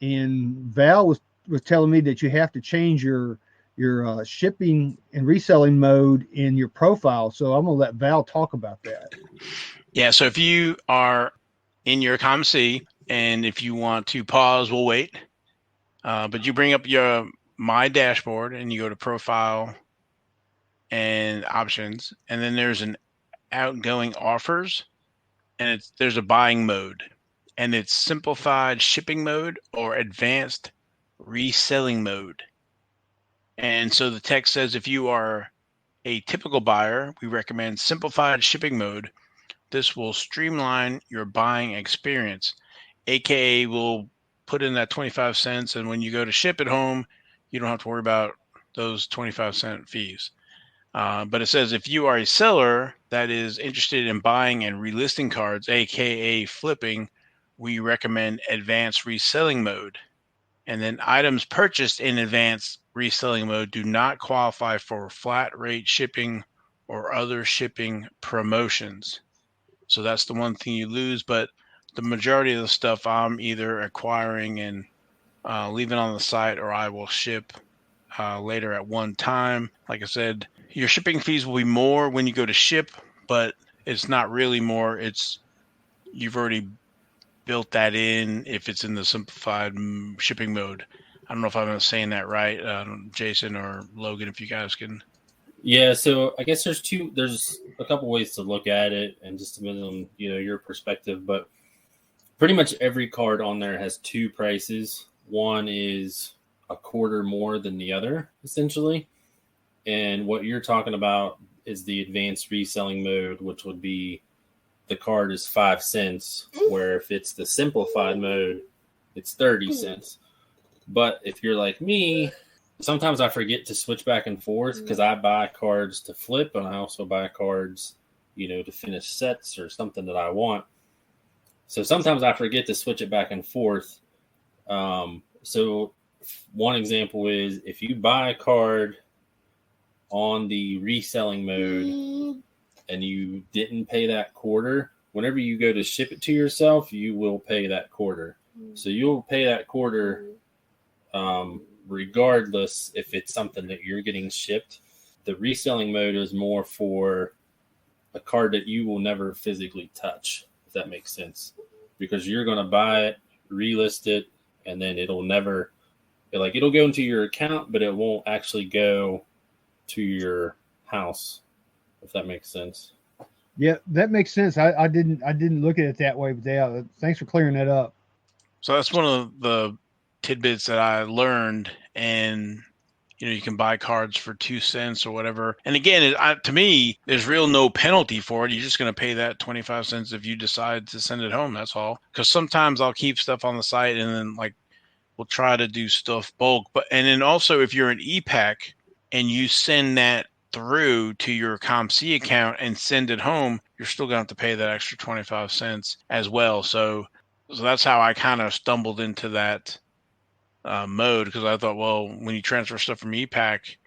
And Val was telling me that you have to change your shipping and reselling mode in your profile. So I'm gonna let Val talk about that. Yeah, so if you are in your COMC and if you want to pause, we'll wait. But you bring up your My Dashboard and you go to Profile and Options, and then there's an Outgoing Offers, and there's a buying mode, and it's Simplified Shipping Mode or Advanced Reselling Mode. And so the text says if you are a typical buyer, we recommend Simplified Shipping Mode. This will streamline your buying experience, aka we'll put in that 25 cents, and when you go to ship it home, you don't have to worry about those 25-cent fees. But it says if you are a seller that is interested in buying and relisting cards, aka flipping, we recommend Advanced Reselling Mode. And then items purchased in Advanced Reselling Mode do not qualify for flat rate shipping or other shipping promotions. So that's the one thing you lose. But the majority of the stuff I'm either acquiring and leaving on the site, or I will ship later at one time. Like I said, your shipping fees will be more when you go to ship, but it's not really more. You've already built that in if it's in the simplified shipping mode. I don't know if I'm saying that right, Jason or Logan, if you guys can. Yeah, so I guess there's a couple ways to look at it, and just depending on your perspective. But pretty much every card on there has two prices. One is a quarter more than the other, essentially. And what you're talking about is the advanced reselling mode, which would be the card is 5 cents, where if it's the simplified mode, it's 30 cents. But if you're like me, sometimes I forget to switch back and forth because I buy cards to flip, and I also buy cards, to finish sets or something that I want. So sometimes I forget to switch it back and forth. So one example is if you buy a card on the reselling mode and you didn't pay that quarter, whenever you go to ship it to yourself, you will pay that quarter. So you'll pay that quarter regardless if it's something that you're getting shipped. The reselling mode is more for a card that you will never physically touch, if that makes sense. Because you're going to buy it, relist it, and then it'll go into your account, but it won't actually go to your house, if that makes sense. Yeah, that makes sense. I didn't look at it that way, but yeah, thanks for clearing that up. So that's one of the tidbits that I learned, and you can buy cards for 2 cents or whatever. And again, to me, there's no penalty for it. You're just going to pay that 25 cents if you decide to send it home. That's all. Because sometimes I'll keep stuff on the site, and then we'll try to do stuff bulk. And then also if you're an e-pack and you send that through to your COMC account and send it home, you're still going to have to pay that extra 25 cents as well. So that's how I kind of stumbled into that mode, because I thought, well, when you transfer stuff from e-pack,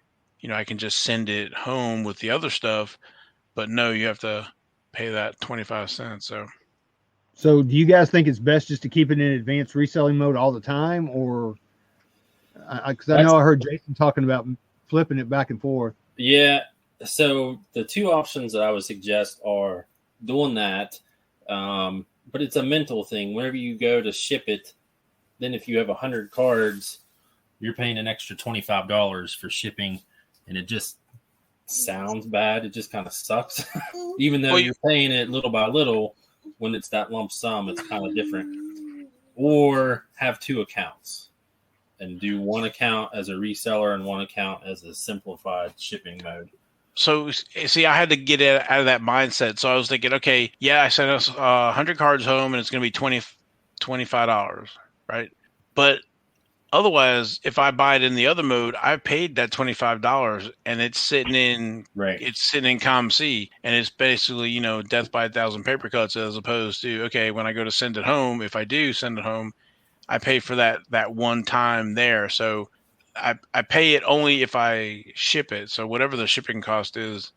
I can just send it home with the other stuff. But no, you have to pay that 25 cents. So do you guys think it's best just to keep it in advanced reselling mode all the time, or because I know I heard Jason talking about flipping it back and forth? Yeah. So the two options that I would suggest are doing that. But it's a mental thing. Whenever you go to ship it, then if you have 100 cards, you're paying an extra $25 for shipping, and it just sounds bad. It just kind of sucks. Even though you're paying it little by little, when it's that lump sum, it's kind of different. Or have two accounts and do one account as a reseller and one account as a simplified shipping mode. So, see, I had to get out of that mindset. So I was thinking, okay, yeah, I sent us 100 cards home, and it's going to be $25, right? But otherwise, if I buy it in the other mode, I paid that $25 and it's sitting in COMC, and it's basically, death by 1,000 paper cuts, as opposed to, okay, when I go to send it home, if I do send it home, I pay for that one time there. So I pay it only if I ship it. So whatever the shipping cost is,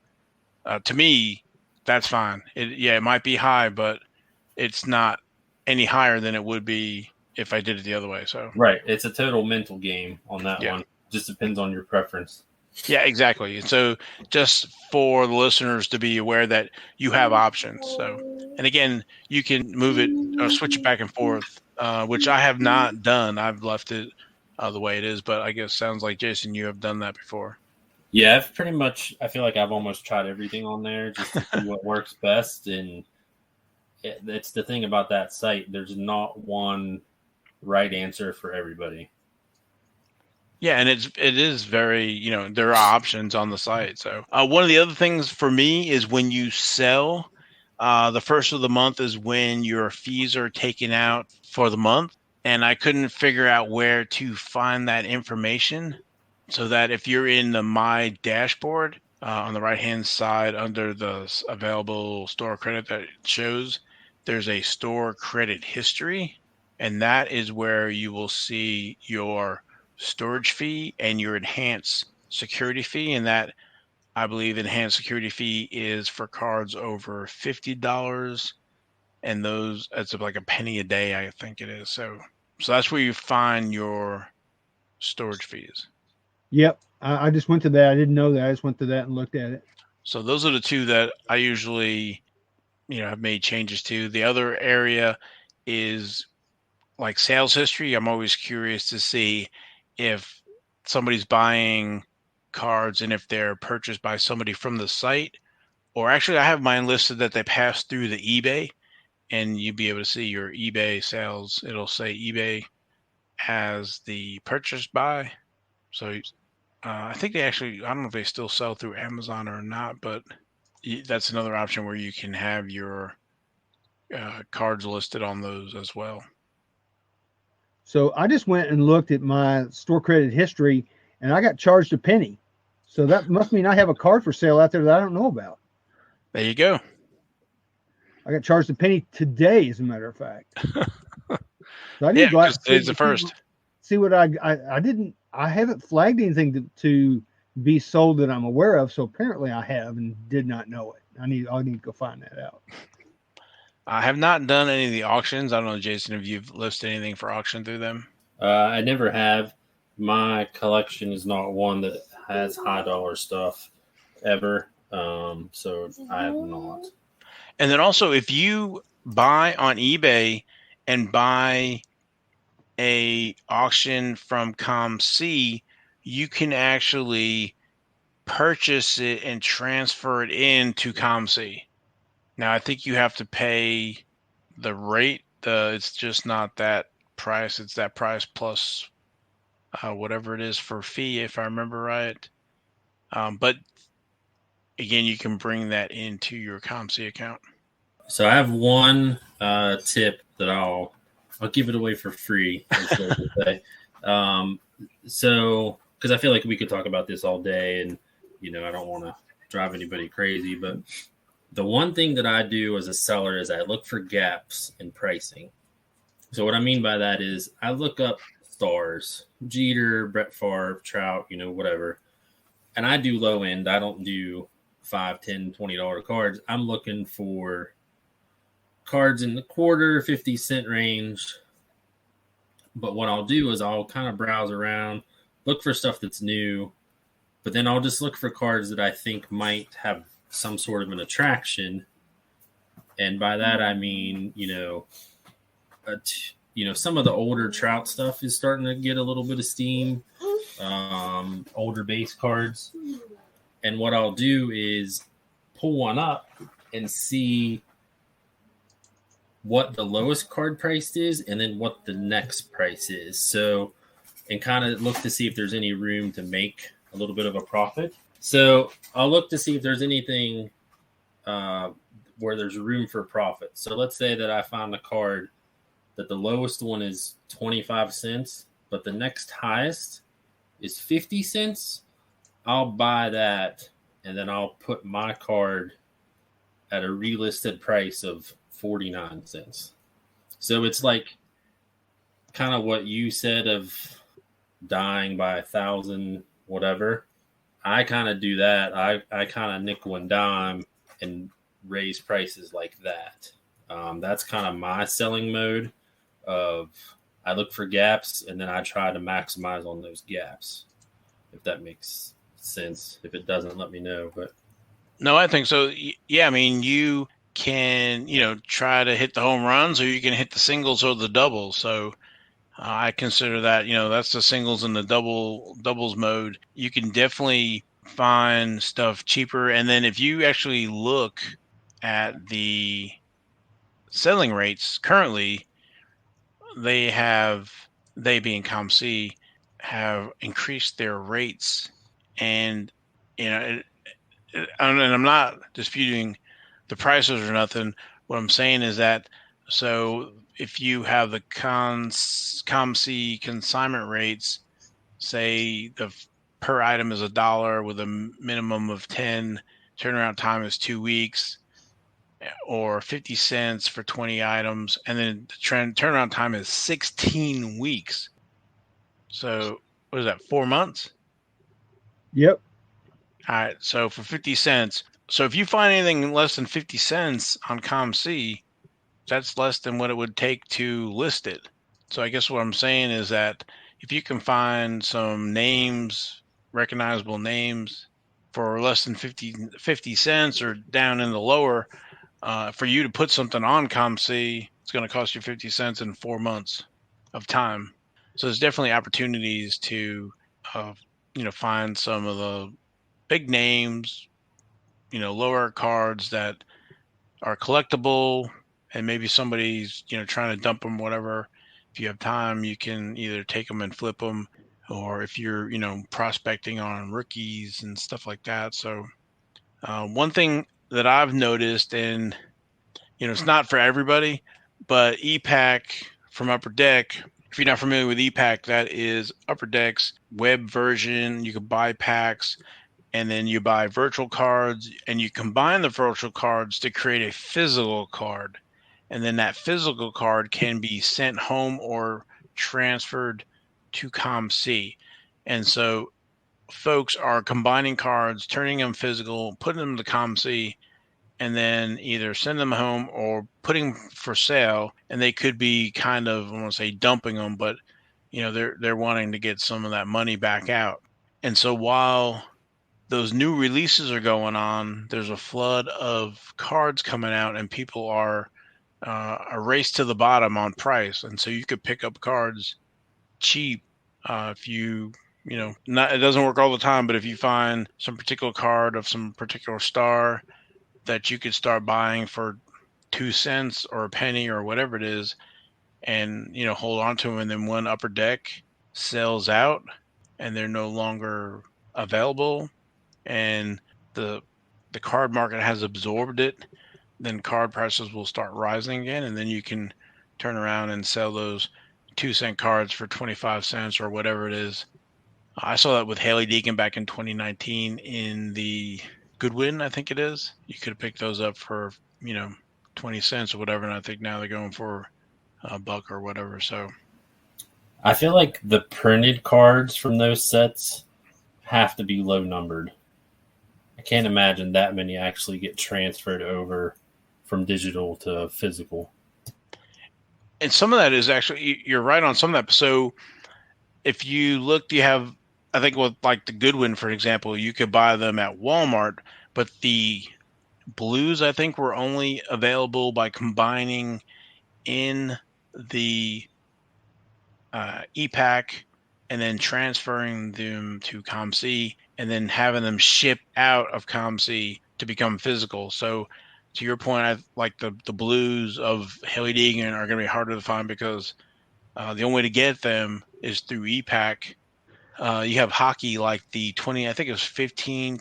to me, that's fine. It might be high, but it's not any higher than it would be if I did it the other way. So right, it's a total mental game on that one. Just depends on your preference. Yeah, exactly. So just for the listeners to be aware that you have options. So, and again, you can move it or switch it back and forth, which I have not done. I've left it the way it is, but I guess sounds like, Jason, you have done that before. Yeah, I've pretty much, I feel like I've almost tried everything on there just to see what works best. And it's the thing about that site. There's not one right answer for everybody. Yeah, and it is very, there are options on the site. So one of the other things for me is when you sell, the first of the month is when your fees are taken out for the month. And I couldn't figure out where to find that information, so that if you're in the My dashboard on the right-hand side under the available store credit that it shows, there's a store credit history, and that is where you will see your storage fee and your enhanced security fee. And that, I believe, enhanced security fee is for cards over $50, and those, it's like a penny a day, I think it is. So that's where you find your storage fees. Yep. I just went to that. I didn't know that. I just went to that and looked at it. So those are the two that I usually, have made changes to. The other area is like sales history. I'm always curious to see if somebody's buying cards and if they're purchased by somebody from the site, or actually I have mine listed that they pass through the eBay, and you'd be able to see your eBay sales. It'll say eBay as the purchase by. So I think they actually, I don't know if they still sell through Amazon or not, but that's another option where you can have your cards listed on those as well. So I just went and looked at my store credit history, and I got charged a penny. So that must mean I have a card for sale out there that I don't know about. There you go. I got charged a penny today, as a matter of fact. So I need to go out and today's the first. See what I haven't flagged anything to be sold that I'm aware of. So apparently I have and did not know it. I need to go find that out. I have not done any of the auctions. I don't know, Jason, if you've listed anything for auction through them. I never have. My collection is not one that has high dollar stuff ever. So I have not. And then also, if you buy on eBay and buy a auction from COMC, you can actually purchase it and transfer it into COMC. Now, I think you have to pay the rate. It's just not that price. It's that price plus whatever it is for fee, if I remember right. But again, you can bring that into your COMC account. So I have one tip that I'll give it away for free. So because I feel like we could talk about this all day, and I don't want to drive anybody crazy, but the one thing that I do as a seller is I look for gaps in pricing. So what I mean by that is I look up stars, Jeter, Brett Favre, Trout, whatever. And I do low end. I don't do $5, $10, $20 cards. I'm looking for cards in the quarter, 50-cent range. But what I'll do is I'll kind of browse around, look for stuff that's new, but then I'll just look for cards that I think might have some sort of an attraction. And by that, I mean, some of the older Trout stuff is starting to get a little bit of steam, older base cards. And what I'll do is pull one up and see what the lowest card price is and then what the next price is. So, and kind of look to see if there's any room to make a little bit of a profit. So I'll look to see if there's anything where there's room for profit. So let's say that I found a card that the lowest one is 25 cents, but the next highest is 50 cents, I'll buy that, and then I'll put my card at a relisted price of 49 cents. So it's like kind of what you said of dying by 1,000, whatever. I kind of do that. I kind of nickel and dime and raise prices like that. That's kind of my selling mode of I look for gaps and then I try to maximize on those gaps, if that makes sense. If it doesn't, let me know. But No, I think so. Yeah, I mean, you can, try to hit the home runs or you can hit the singles or the doubles. So I consider that, that's the singles and the doubles mode. You can definitely find stuff cheaper. And then if you actually look at the selling rates currently, they being COMC, have increased their rates. And, and I'm not disputing the prices or nothing. What I'm saying is that, so if you have the COMC consignment rates, say the per item is $1 with a minimum of 10, turnaround time is 2 weeks, or 50 cents for 20 items, and then the turnaround time is 16 weeks. So what is that, 4 months? Yep. All right, so for 50 cents. So if you find anything less than 50 cents on COMC, that's less than what it would take to list it. So I guess what I'm saying is that if you can find some names, recognizable names, for less than 50 cents or down in the lower, for you to put something on COMC, it's going to cost you 50 cents in 4 months of time. So there's definitely opportunities to, find some of the big names, lower cards that are collectible, and maybe somebody's, trying to dump them, whatever. If you have time, you can either take them and flip them, or if you're, prospecting on rookies and stuff like that. So one thing that I've noticed, and, it's not for everybody, but EPAC from Upper Deck, if you're not familiar with EPAC, that is Upper Deck's web version. You can buy packs, and then you buy virtual cards, and you combine the virtual cards to create a physical card. And then that physical card can be sent home or transferred to COMC. And so folks are combining cards, turning them physical, putting them to COMC, and then either send them home or putting for sale. And they could be kind of, I want to say dumping them, but they're wanting to get some of that money back out. And so while those new releases are going on, there's a flood of cards coming out, and people are a race to the bottom on price. And so you could pick up cards cheap if you, not, it doesn't work all the time, but if you find some particular card of some particular star that you could start buying for 2 cents or a penny or whatever it is, and, hold on to them, and then when Upper Deck sells out and they're no longer available, and the card market has absorbed it, then card prices will start rising again, and then you can turn around and sell those 2-cent cards for 25 cents or whatever it is. I saw that with Haley Deegan back in 2019 in the Goodwin, I think it is. You could have picked those up for, 20 cents or whatever, and I think now they're going for $1 or whatever. So I feel like the printed cards from those sets have to be low numbered. I can't imagine that many actually get transferred over from digital to physical. And some of that is actually, you're right on some of that. So if you look, you have, I think with like the Goodwin, for example, you could buy them at Walmart, but the blues, I think, were only available by combining in the EPAC and then transferring them to COMC and then having them shipped out of COMC to become physical. So to your point, I like the blues of Haley Deegan are going to be harder to find because the only way to get them is through EPAC. You have hockey like the 2016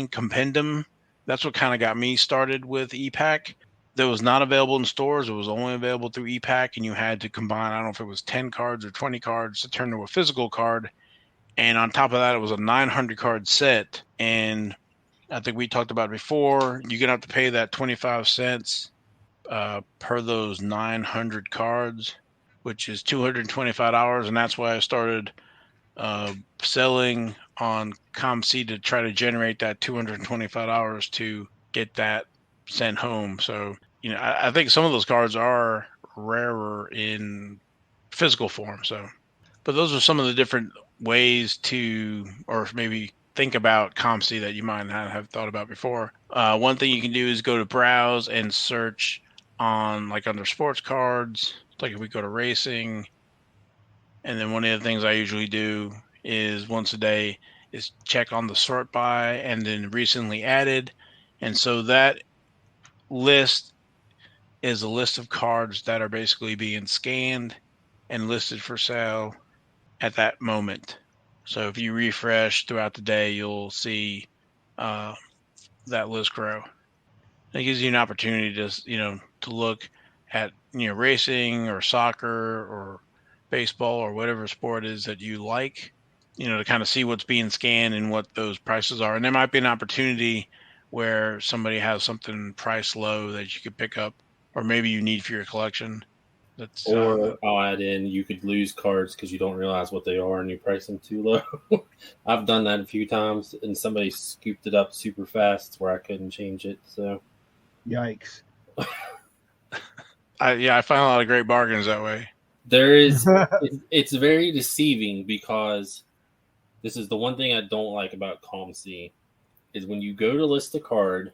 Compendium. That's what kind of got me started with EPAC. that was not available in stores. It was only available through ePack, and you had to combine, I don't know if it was 10 cards or 20 cards to turn to a physical card. And on top of that, it was a 900 card set. And I think we talked about it before, you're going to have to pay that 25 cents per those 900 cards, which is $225. And that's why I started selling on COMC to try to generate that $225 to get that sent home. So, I think some of those cards are rarer in physical form. So, but those are some of the different ways to, or maybe think about COMC that you might not have thought about before. One thing you can do is go to browse and search on like under sports cards. Like if we go to racing, and then one of the things I usually do is once a day is check on the sort by and then recently added. And so that list is a list of cards that are basically being scanned and listed for sale at that moment. So if you refresh throughout the day, you'll see that list grow. It gives you an opportunity to look at racing or soccer or baseball or whatever sport is that you like, to kind of see what's being scanned and what those prices are. And there might be an opportunity where somebody has something priced low that you could pick up, or maybe you need for your collection. Or I'll add in, you could lose cards because you don't realize what they are and you price them too low. I've done that a few times, and somebody scooped it up super fast where I couldn't change it. So, yikes! I find a lot of great bargains that way. There is, it's very deceiving because this is the one thing I don't like about COMC is when you go to list a card,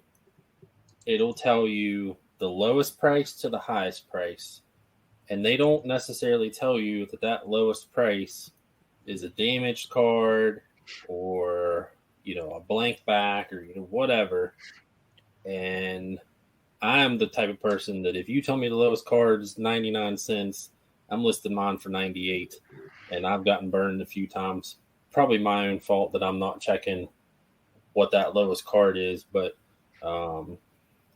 it'll tell you the lowest price to the highest price. And they don't necessarily tell you that lowest price is a damaged card or, a blank back or, whatever. And I am the type of person that if you tell me the lowest card is 99 cents, I'm listing mine for 98. And I've gotten burned a few times. Probably my own fault that I'm not checking what that lowest card is. But, and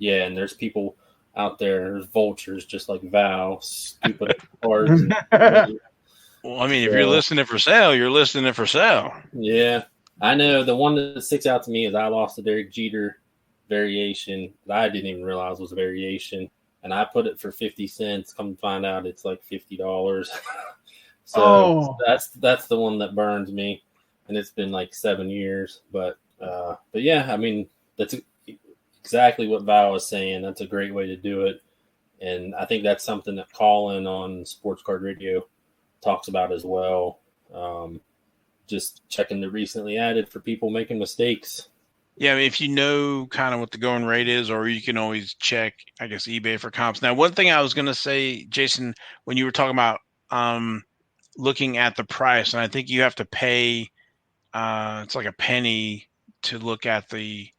there's people out there's vultures just like Val scooping up cards. Well, I mean, if you're listing it for sale, you're listing it for sale. Yeah, I know. The one that sticks out to me is I lost a Derek Jeter variation that I didn't even realize was a variation, and I put it for 50 cents. Come to find out, it's like $50. So that's the one that burns me, and it's been like 7 years. But yeah, I mean that's exactly what Val was saying. That's a great way to do it. And I think that's something that Colin on Sports Card Radio talks about as well. Just checking the recently added for people making mistakes. Yeah, I mean, if you know kind of what the going rate is, or you can always check, I guess, eBay for comps. Now, one thing I was going to say, Jason, when you were talking about looking at the price, and I think you have to pay, it's like a penny to look at the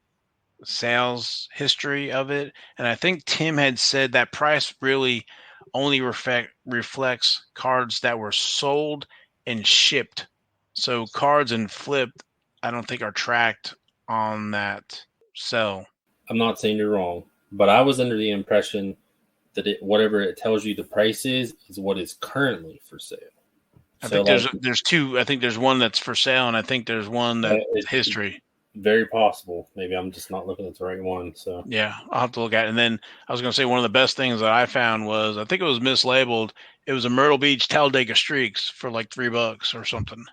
sales history of it. And I think Tim had said that price really only reflects cards that were sold and shipped. So cards and flipped, I don't think are tracked on that sell. I'm not saying you're wrong, but I was under the impression that whatever it tells you the price is what is currently for sale. I think there's two. I think there's one that's for sale, and I think there's one that's history. Very possible. Maybe I'm just not looking at the right one. So yeah, I'll have to look at it. And then I was going to say one of the best things that I found was, I think it was mislabeled. It was a Myrtle Beach Talladega Streaks for like $3 or something,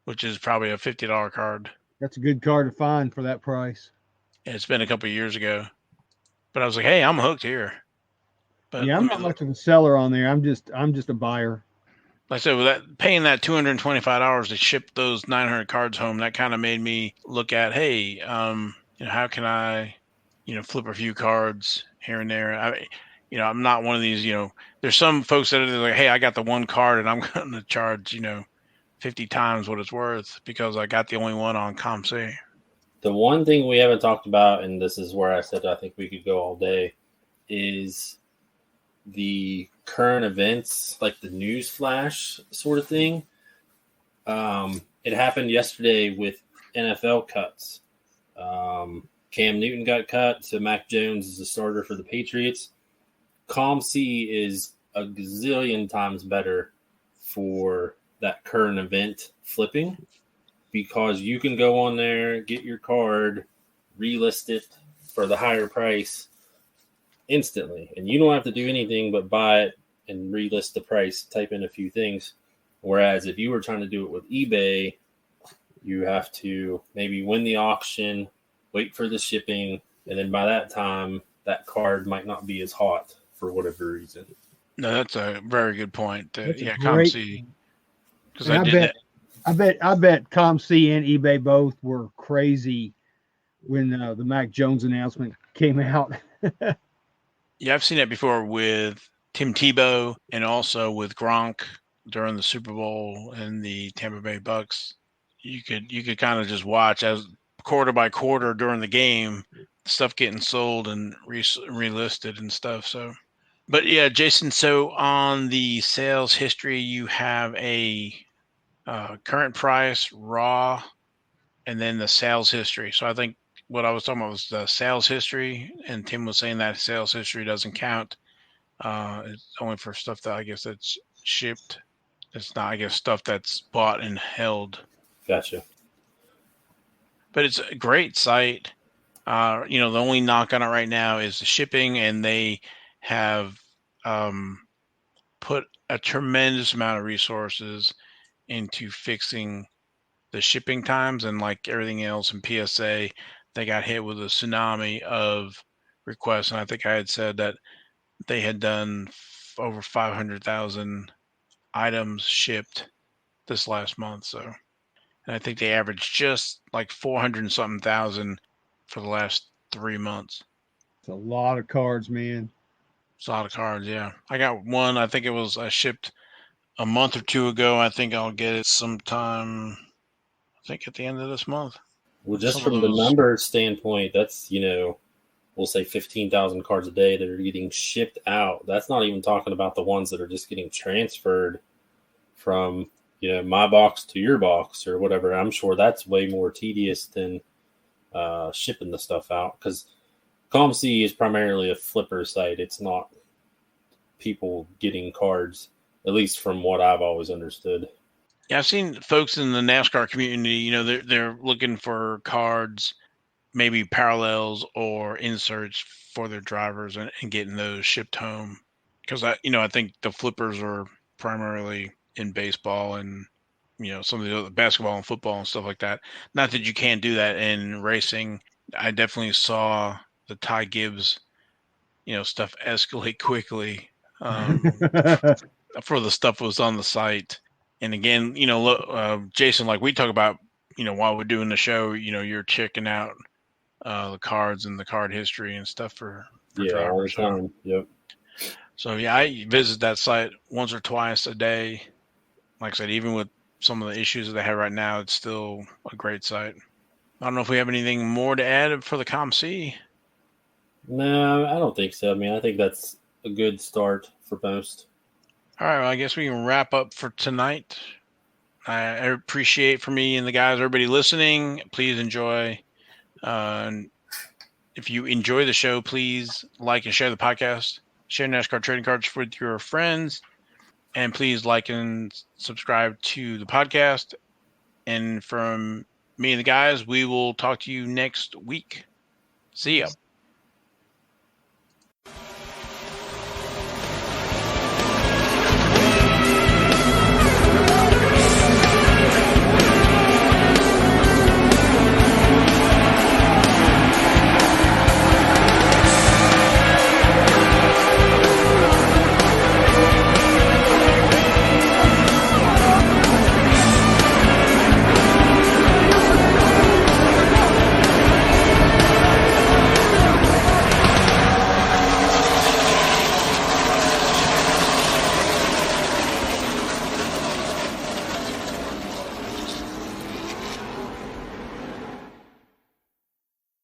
which is probably a $50 card. That's a good card to find for that price. And it's been a couple of years ago, but I was like, hey, I'm hooked here. But yeah, I'm not much of a seller on there. I'm just a buyer. Like I said, with paying that $225 to ship those 900 cards home, that kind of made me look at, hey, how can I, flip a few cards here and there. I'm not one of these, there's some folks that are like, hey, I got the one card and I'm going to charge, 50 times what it's worth because I got the only one on COMC. The one thing we haven't talked about, and this is where I said I think we could go all day, is the current events, like the news flash sort of thing. It happened yesterday with NFL cuts. Cam Newton got cut, so Mac Jones is the starter for the Patriots. COMC is a gazillion times better for that current event flipping, because you can go on there, get your card, relist it for the higher price instantly. And you don't have to do anything but buy it and relist the price, type in a few things. Whereas if you were trying to do it with eBay, you have to maybe win the auction, wait for the shipping, and then by that time, that card might not be as hot for whatever reason. No, that's a very good point. Yeah, great, COMC. Because I bet COMC and eBay both were crazy when the Mac Jones announcement came out. Yeah, I've seen that before with Tim Tebow and also with Gronk during the Super Bowl and the Tampa Bay Bucks. You could kind of just watch as quarter by quarter during the game, stuff getting sold and relisted and stuff. So, but yeah, Jason. So on the sales history, you have a current price, raw, and then the sales history. So I think what I was talking about was the sales history, and Tim was saying that sales history doesn't count. It's only for stuff that I guess that's shipped. It's not, I guess, stuff that's bought and held. Gotcha. But it's a great site. The only knock on it right now is the shipping, and they have put a tremendous amount of resources into fixing the shipping times, and like everything else in PSA, they got hit with a tsunami of requests. And I think I had said that they had done over 500,000 items shipped this last month. So, and I think they averaged just like 400 and something thousand for the last 3 months. It's a lot of cards, man. It's a lot of cards. Yeah. I got one. I think I shipped a month or two ago. I think I'll get it sometime, I think at the end of this month. Well, just from the number standpoint, that's, we'll say 15,000 cards a day that are getting shipped out. That's not even talking about the ones that are just getting transferred from, my box to your box or whatever. I'm sure that's way more tedious than shipping the stuff out, because COMC is primarily a flipper site. It's not people getting cards, at least from what I've always understood. Yeah, I've seen folks in the NASCAR community, they're looking for cards, maybe parallels or inserts for their drivers, and getting those shipped home. Because I think the flippers are primarily in baseball and, some of the other basketball and football and stuff like that. Not that you can't do that in racing. I definitely saw the Ty Gibbs, stuff escalate quickly for the stuff that was on the site. And again, Jason, like we talk about, while we're doing the show, you're checking out the cards and the card history and stuff for drivers. All the time. Yep. So yeah, I visit that site once or twice a day. Like I said, even with some of the issues that they have right now, it's still a great site. I don't know if we have anything more to add for the COMC. No, I don't think so. I mean, I think that's a good start for most. All right, well, I guess we can wrap up for tonight. I appreciate for me and the guys, everybody listening. Please enjoy. And if you enjoy the show, please like and share the podcast. Share NASCAR trading cards with your friends. And please like and subscribe to the podcast. And from me and the guys, we will talk to you next week. See ya.